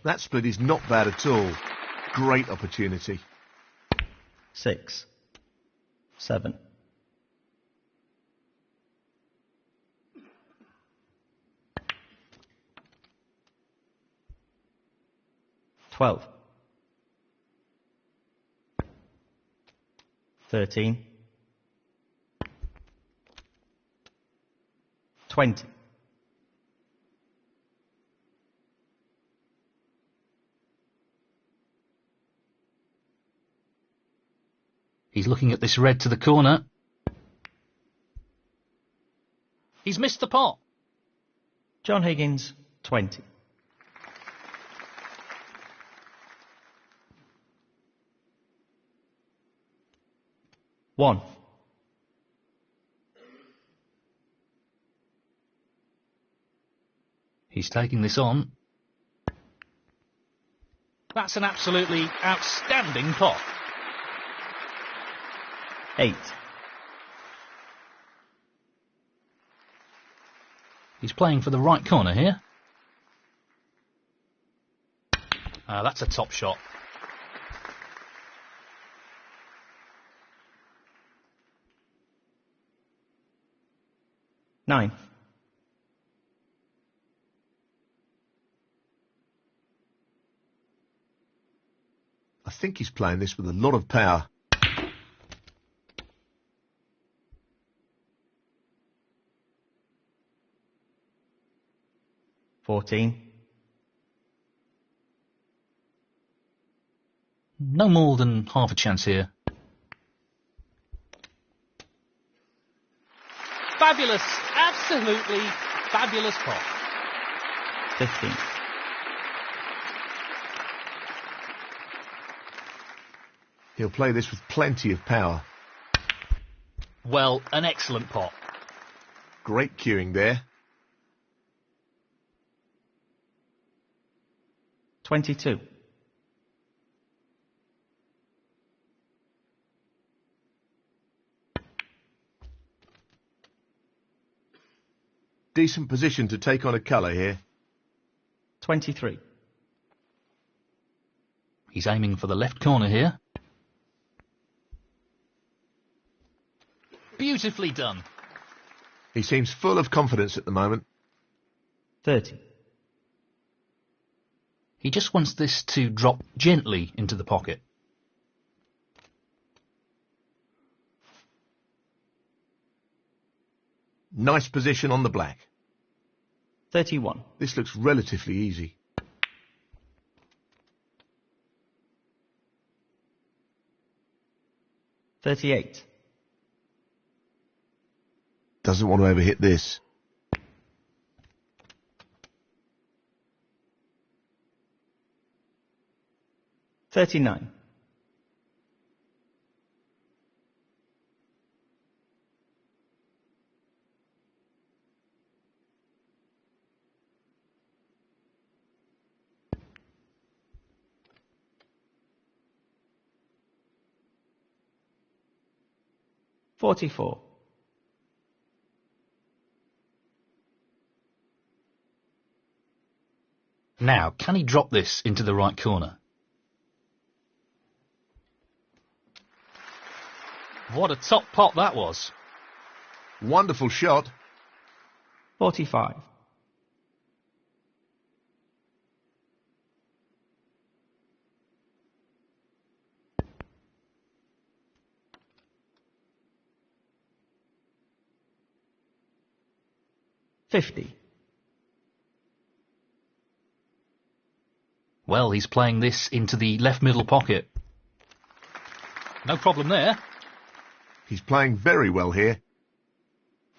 That split is not bad at all. Great opportunity. 6. 7. 12. 13. 20. He's looking at this red to the corner. He's missed the pot. John Higgins, 20. One. He's taking this on. That's an absolutely outstanding pot. 8. He's playing for the right corner here. That's a top shot. 9. 'I think he's playing this with a lot of power. 14. No more than half a chance here. Fabulous, absolutely fabulous pot. 15. He'll play this with plenty of power. Well, an excellent pot. Great cueing there. 22. Decent position to take on a colour here. 23. He's aiming for the left corner here. Beautifully done. He seems full of confidence at the moment. 30. He just wants this to drop gently into the pocket. Nice position on the black. 31. This looks relatively easy. 38. Doesn't want to overhit this. 39. 44. Now, can he drop this into the right corner? What a top pot that was. Wonderful shot. 45. 50. Well, he's playing this into the left middle pocket. No problem there. He's playing very well here.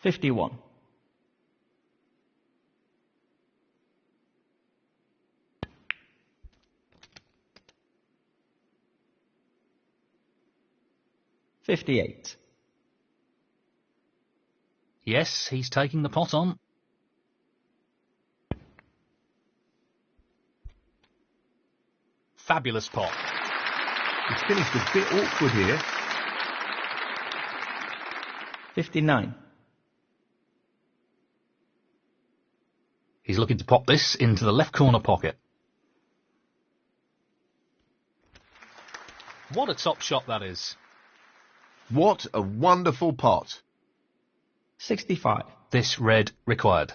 51. $58. Yes, he's taking the pot on. Fabulous pot. He's finished a bit awkward here. 59. He's looking to pop this into the left corner pocket. What a top shot that is. What a wonderful pot. 65. This red required.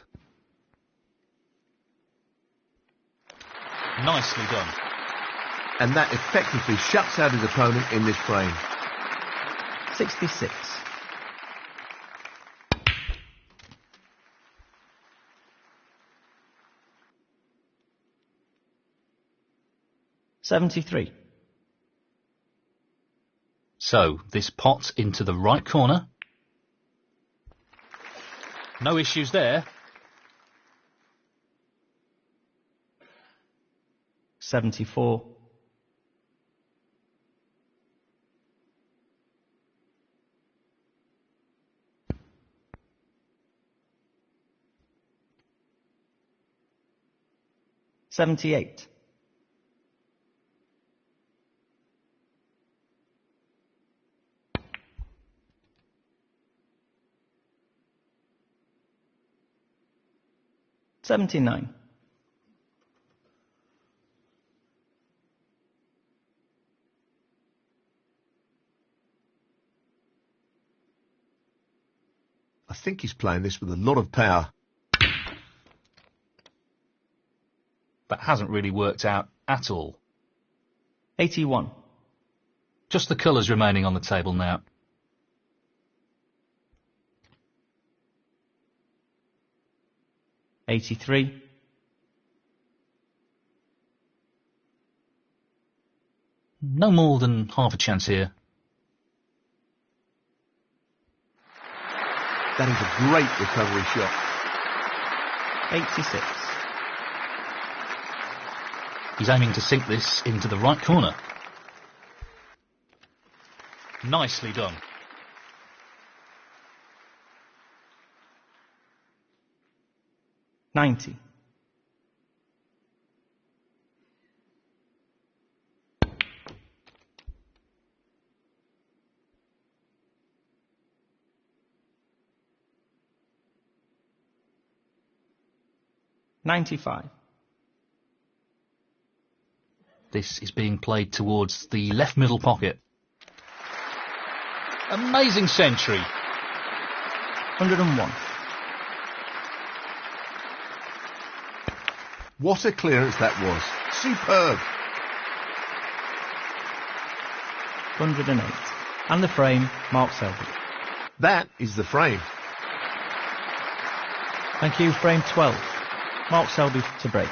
Nicely done. And that effectively shuts out his opponent in this frame. 66. $73. So, this pot into the right corner. No issues there. 74. $78. $79. I think he's playing this with a lot of power. That hasn't really worked out at all. 81. Just the colours remaining on the table now. $83. No more than half a chance here. That is a great recovery shot. 86. He's aiming to sink this into the right corner. Nicely done. $90. $95. This is being played towards the left middle pocket. Amazing century. 101. What a clearance that was. Superb. 108. And the frame, Mark Selby. That is the frame. Thank you, frame 12. Mark Selby to break.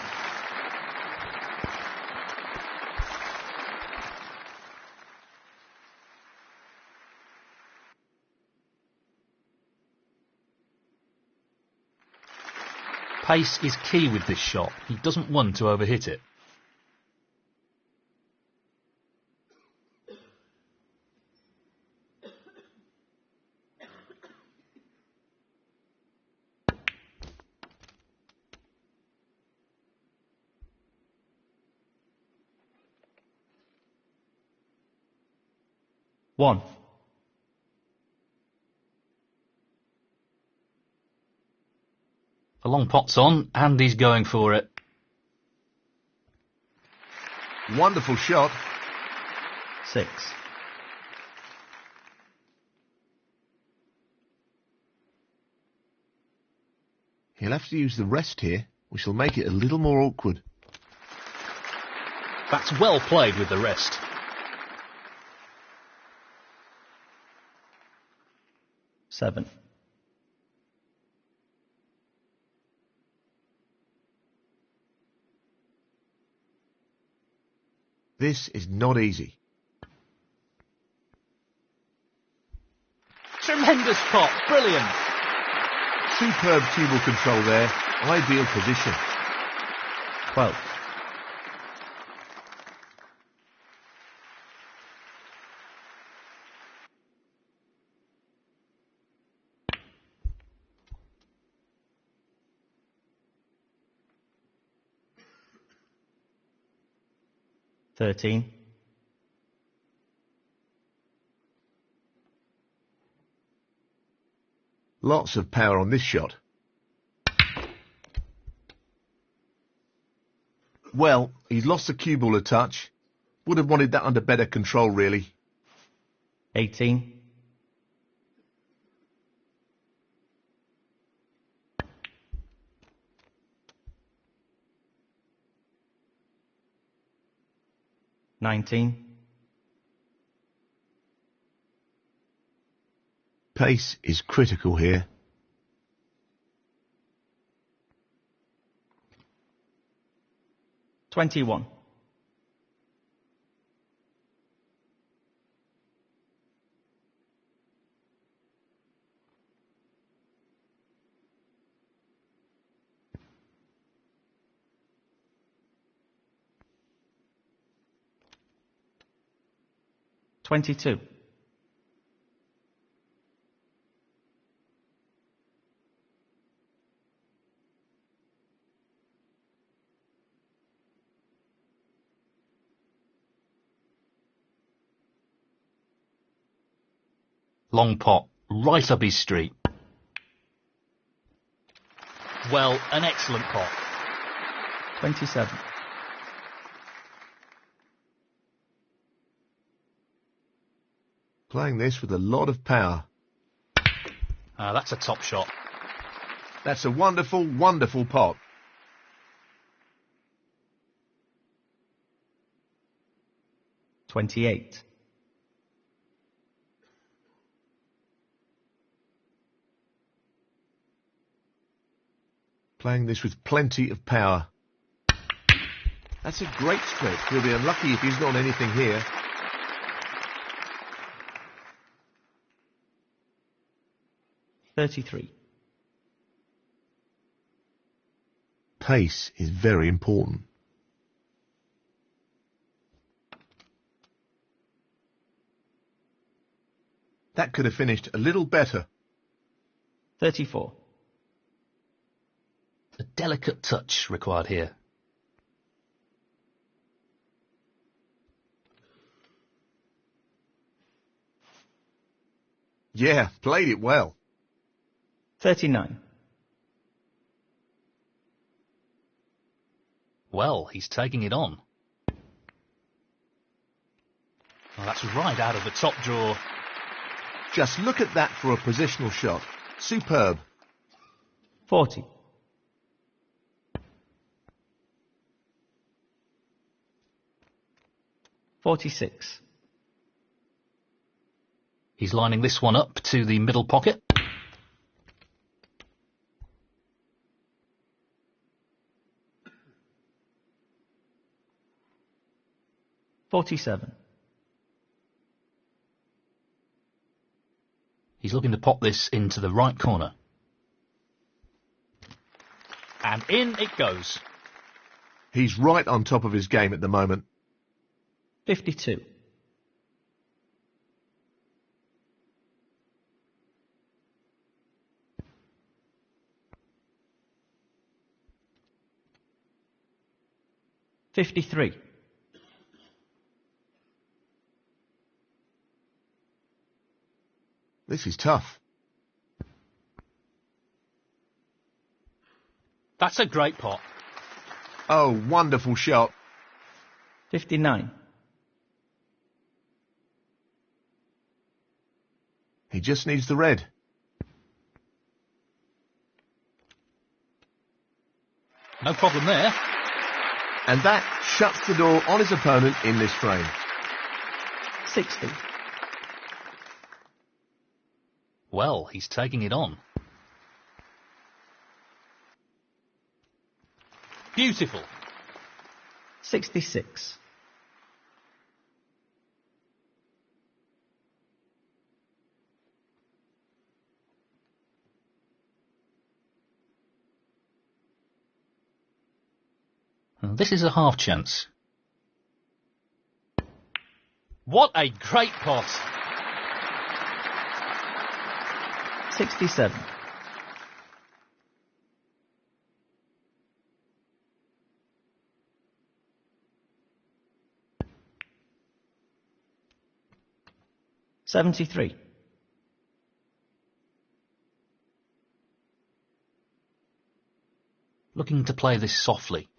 Pace is key with this shot. He doesn't want to overhit it. One. The long pot's on, and he's going for it. Wonderful shot. 6. He'll have to use the rest here, which will make it a little more awkward. That's well played with the rest. 7. This is not easy. Tremendous pot. Brilliant. Superb cue ball control there. Ideal position. 12. Thirteen. Lots of power on this shot. Well, he's lost the cue ball a touch. Would have wanted that under better control, really. 18. Nineteen. Pace is critical here. 21. $22. Long pot, right up his street. Well, an excellent pot. 27. Playing this with a lot of power. That's a top shot. That's a wonderful, wonderful pot. 28. Playing this with plenty of power. That's a great stroke. He'll be unlucky if he's not on anything here. $33. Pace is very important. That could have finished a little better. 34. A delicate touch required here. Yeah, played it well. 39. Well, he's taking it on. Well, that's right out of the top drawer. Just look at that for a positional shot. Superb. 40. $46. He's lining this one up to the middle pocket. $47. He's looking to pop this into the right corner. And in it goes. He's right on top of his game at the moment. 52. $53. This is tough. That's a great pot. Oh, wonderful shot. 59. He just needs the red. No problem there. And that shuts the door on his opponent in this frame. 60. Well, he's taking it on. Beautiful. 66. This is a half chance. What a great pot! 67. $73. Looking to play this softly.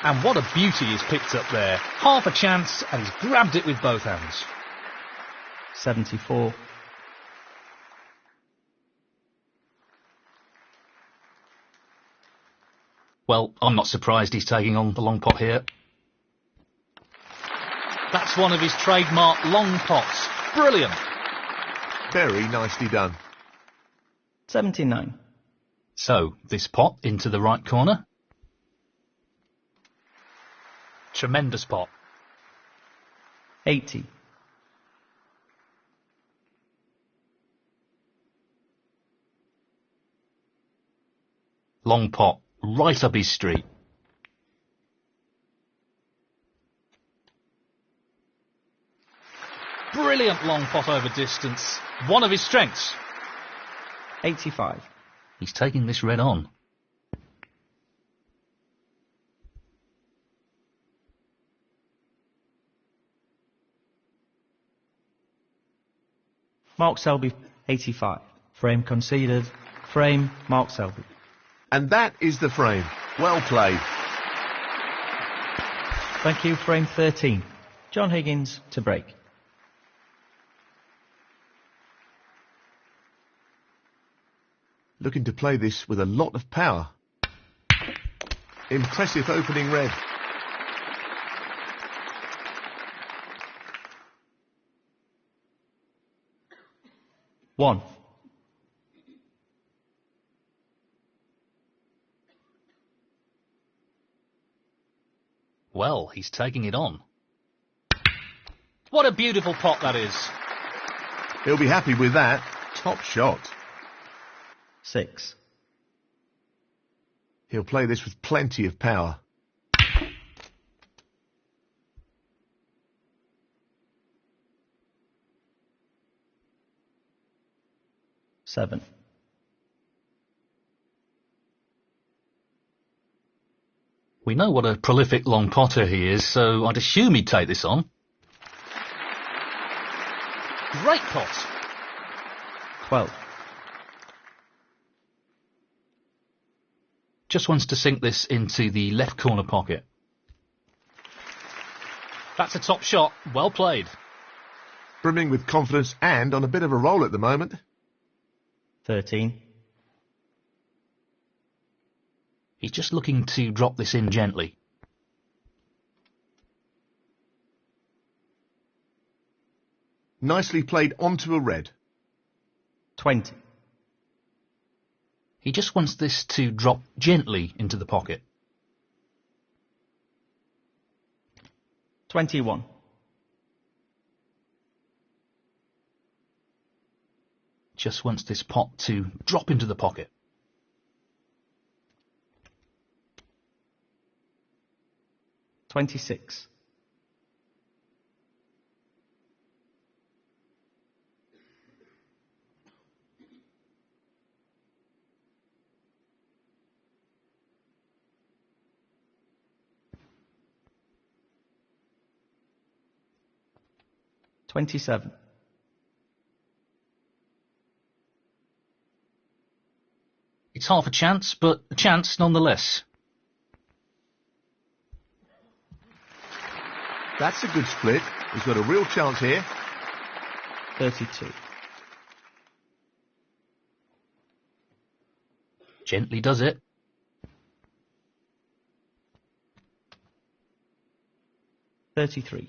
And what a beauty he's picked up there. Half a chance, and he's grabbed it with both hands. 74. Well, I'm not surprised he's taking on the long pot here. That's one of his trademark long pots. Brilliant. Very nicely done. 79. So, this pot into the right corner. Tremendous pot. 80. Long pot, right up his street. Brilliant long pot over distance. One of his strengths. 85. He's taking this red on. Mark Selby, 85. Frame conceded. Frame, Mark Selby. And that is the frame. Well played. Thank you, frame 13. John Higgins to break. Looking to play this with a lot of power. Impressive opening red. One. Well, he's taking it on. What a beautiful pot that is. He'll be happy with that. Top shot. 6. He'll play this with plenty of power. Seven. We know what a prolific long potter he is, so I'd assume he'd take this on. Great pot. 12. Just wants to sink this into the left corner pocket. That's a top shot. Well played. Brimming with confidence and on a bit of a roll at the moment. 13. He's just looking to drop this in gently. Nicely played onto a red. 20. He just wants this to drop gently into the pocket. 21. Just wants this pot to drop into the pocket. 26. $27. It's half a chance, but a chance nonetheless. That's a good split. He's got a real chance here. 32. Gently does it. $33.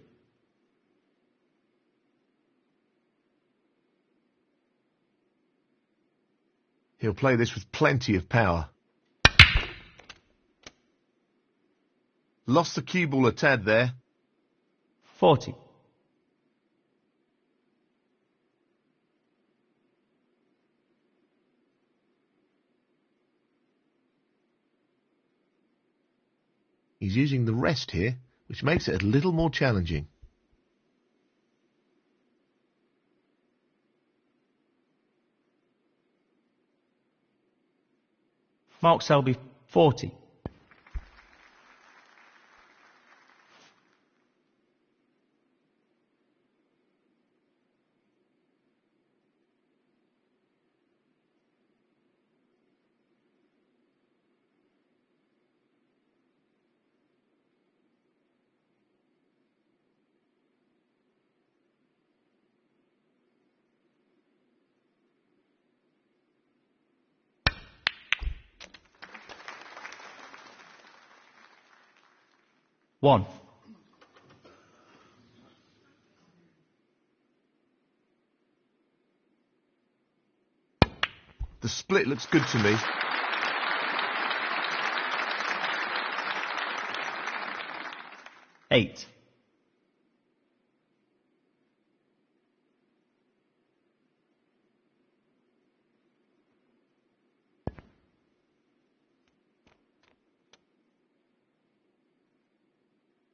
He'll play this with plenty of power. Lost the cue ball a tad there. 40. He's using the rest here, which makes it a little more challenging. Mark Selby, 40. One. The split looks good to me. Eight.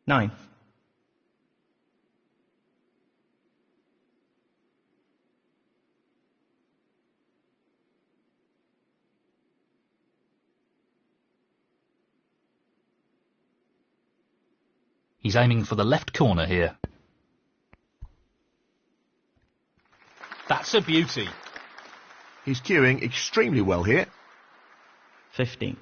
Nine. He's aiming for the left corner here. That's a beauty. He's cueing extremely well here. 15.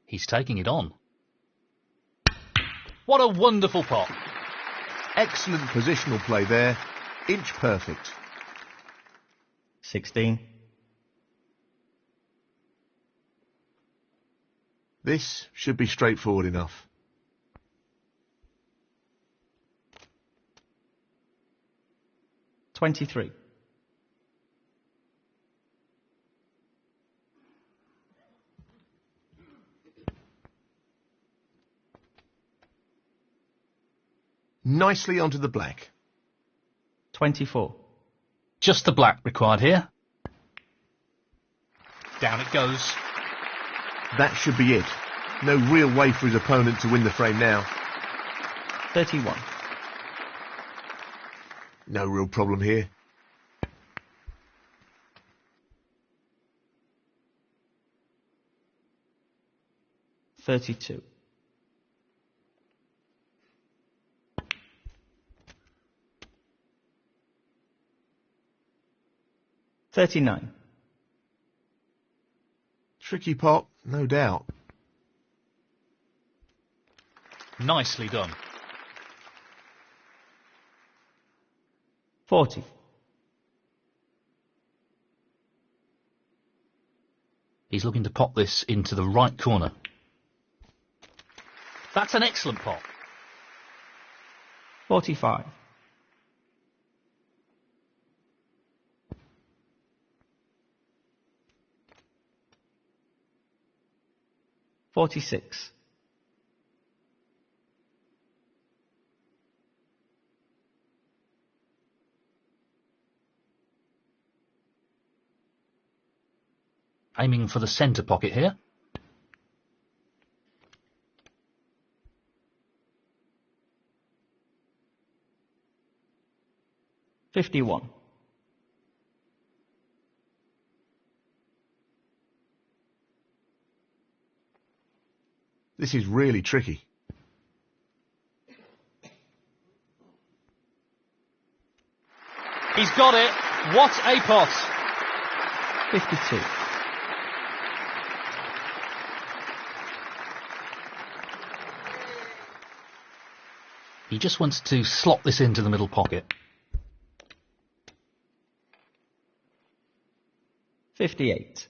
He's taking it on. What a wonderful pot. Excellent positional play there. Inch perfect. 16. This should be straightforward enough. $23. Nicely onto the black. 24. Just the black required here. Down it goes. That should be it. No real way for his opponent to win the frame now. 31. No real problem here. $32. $39. Tricky pot, no doubt. Nicely done. 40. He's looking to pop this into the right corner. That's an excellent pot. 45. $46. Aiming for the centre pocket here. $51. This is really tricky. He's got it. What a pot. 52. He just wants to slot this into the middle pocket. 58.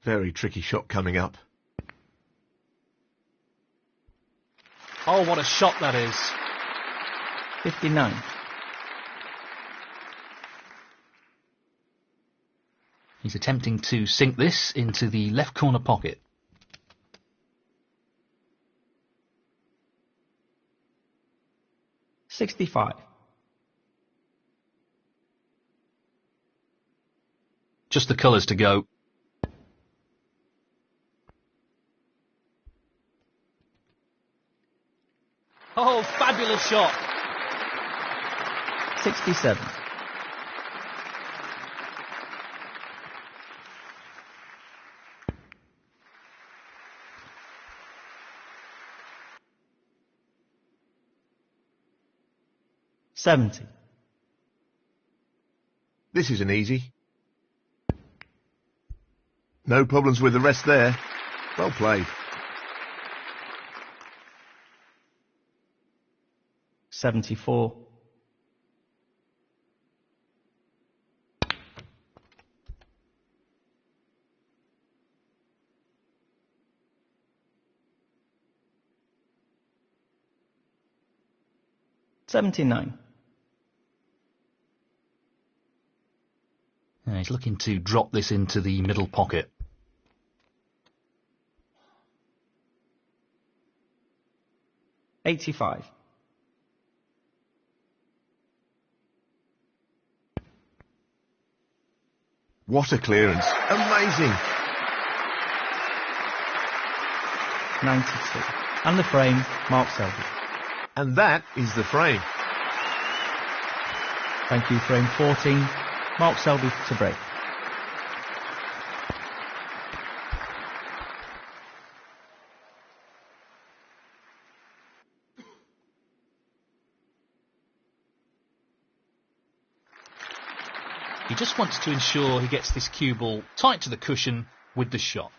Very tricky shot coming up. Oh, what a shot that is. 59. He's attempting to sink this into the left corner pocket. 65. Just the colours to go. Oh, fabulous shot. 67. $70. This isn't easy. No problems with the rest there. Well played. 74. $79. He's looking to drop this into the middle pocket. $85. What a clearance. Amazing. 92. And the frame, Mark Selby. And that is the frame. Thank you, frame 14, Mark Selby to break. He just wants to ensure he gets this cue ball tight to the cushion with the shot.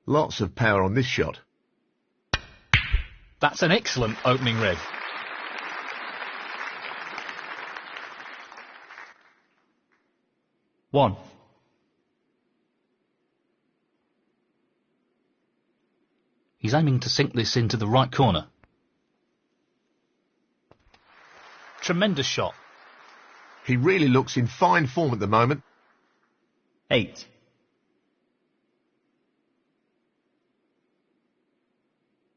Lots of power on this shot. That's an excellent opening red. One. He's aiming to sink this into the right corner. Tremendous shot. He really looks in fine form at the moment. 8.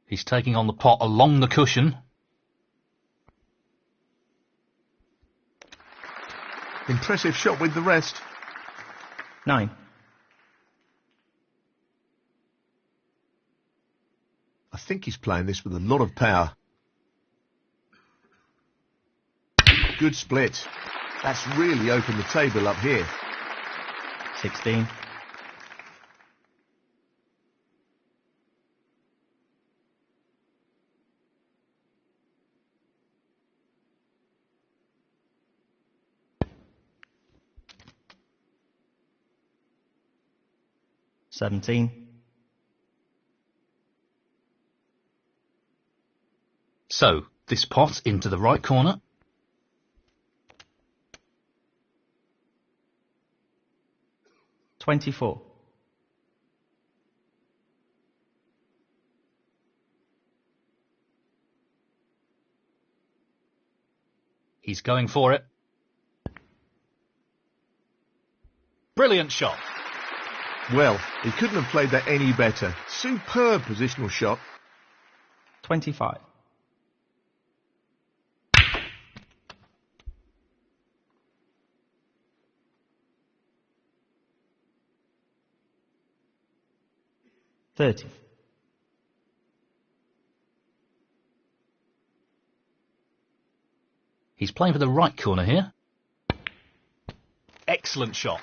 He's taking on the pot along the cushion. Impressive shot with the rest. 9. I think he's playing this with a lot of power. Good split. That's really opened the table up here. 16. $17. So, this pot into the right corner. $24. He's going for it. Brilliant shot. Well, he couldn't have played that any better. Superb positional shot. 25. $30. He's playing for the right corner here. Excellent shot.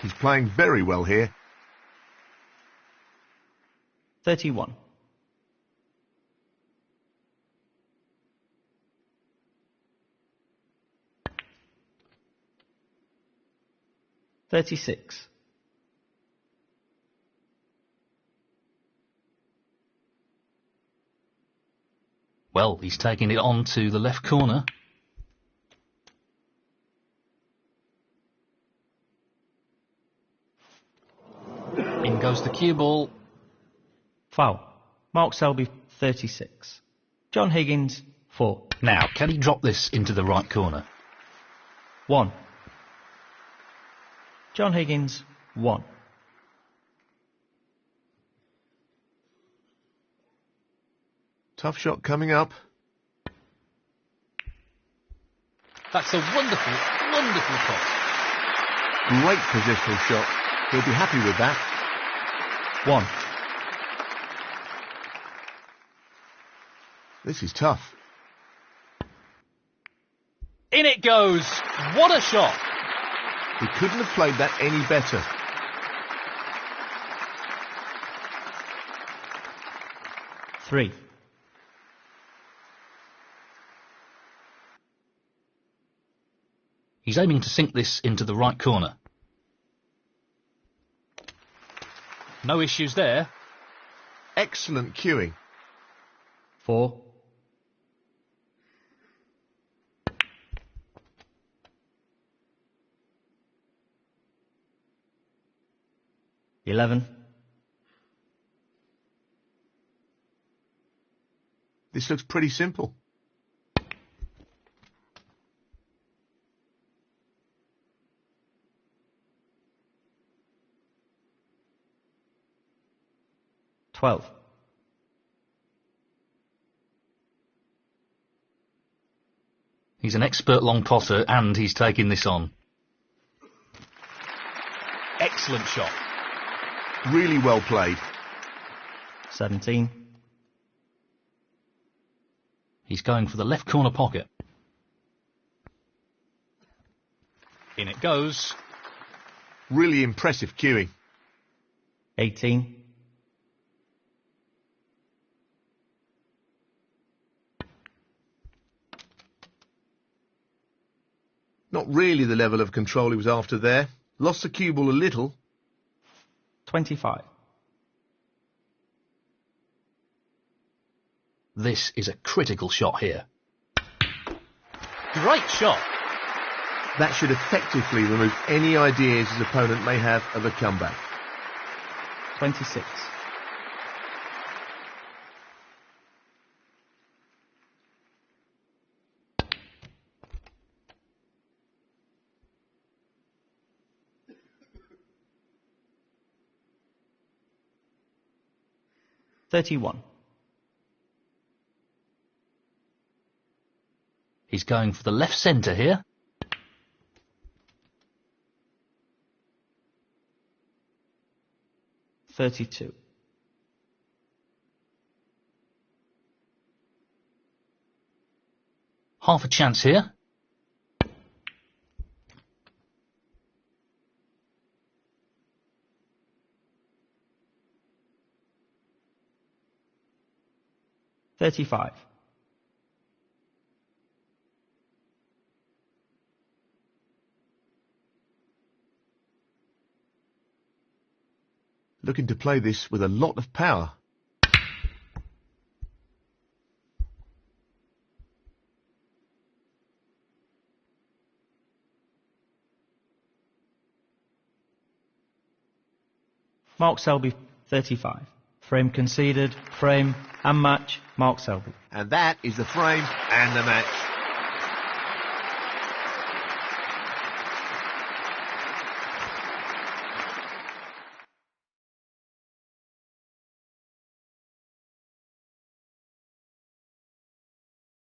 He's playing very well here. 31. $36. Well, he's taking it on to the left corner. In goes the cue ball. Foul. Mark Selby, 36. John Higgins, 4. Now, can he drop this into the right corner? 1. John Higgins, 1. Tough shot coming up. That's a wonderful, wonderful pot. Great positional shot. He'll be happy with that. 1. This is tough. In it goes. What a shot. He couldn't have played that any better. 3. He's aiming to sink this into the right corner. No issues there. Excellent cueing. 4. $11. This looks pretty simple. $12. He's an expert long potter and he's taking this on. Excellent shot. Really well played. 17. He's going for the left corner pocket. In it goes. Really impressive cueing. 18. Not really the level of control he was after there. Lost the cue ball a little. 25. This is a critical shot here. Great shot. That should effectively remove any ideas his opponent may have of a comeback. 26. $31. He's going for the left centre here. $32. Half a chance here. $35. Looking to play this with a lot of power. Mark Selby, 35. Frame conceded, frame and match, Mark Selby. And that is the frame and the match.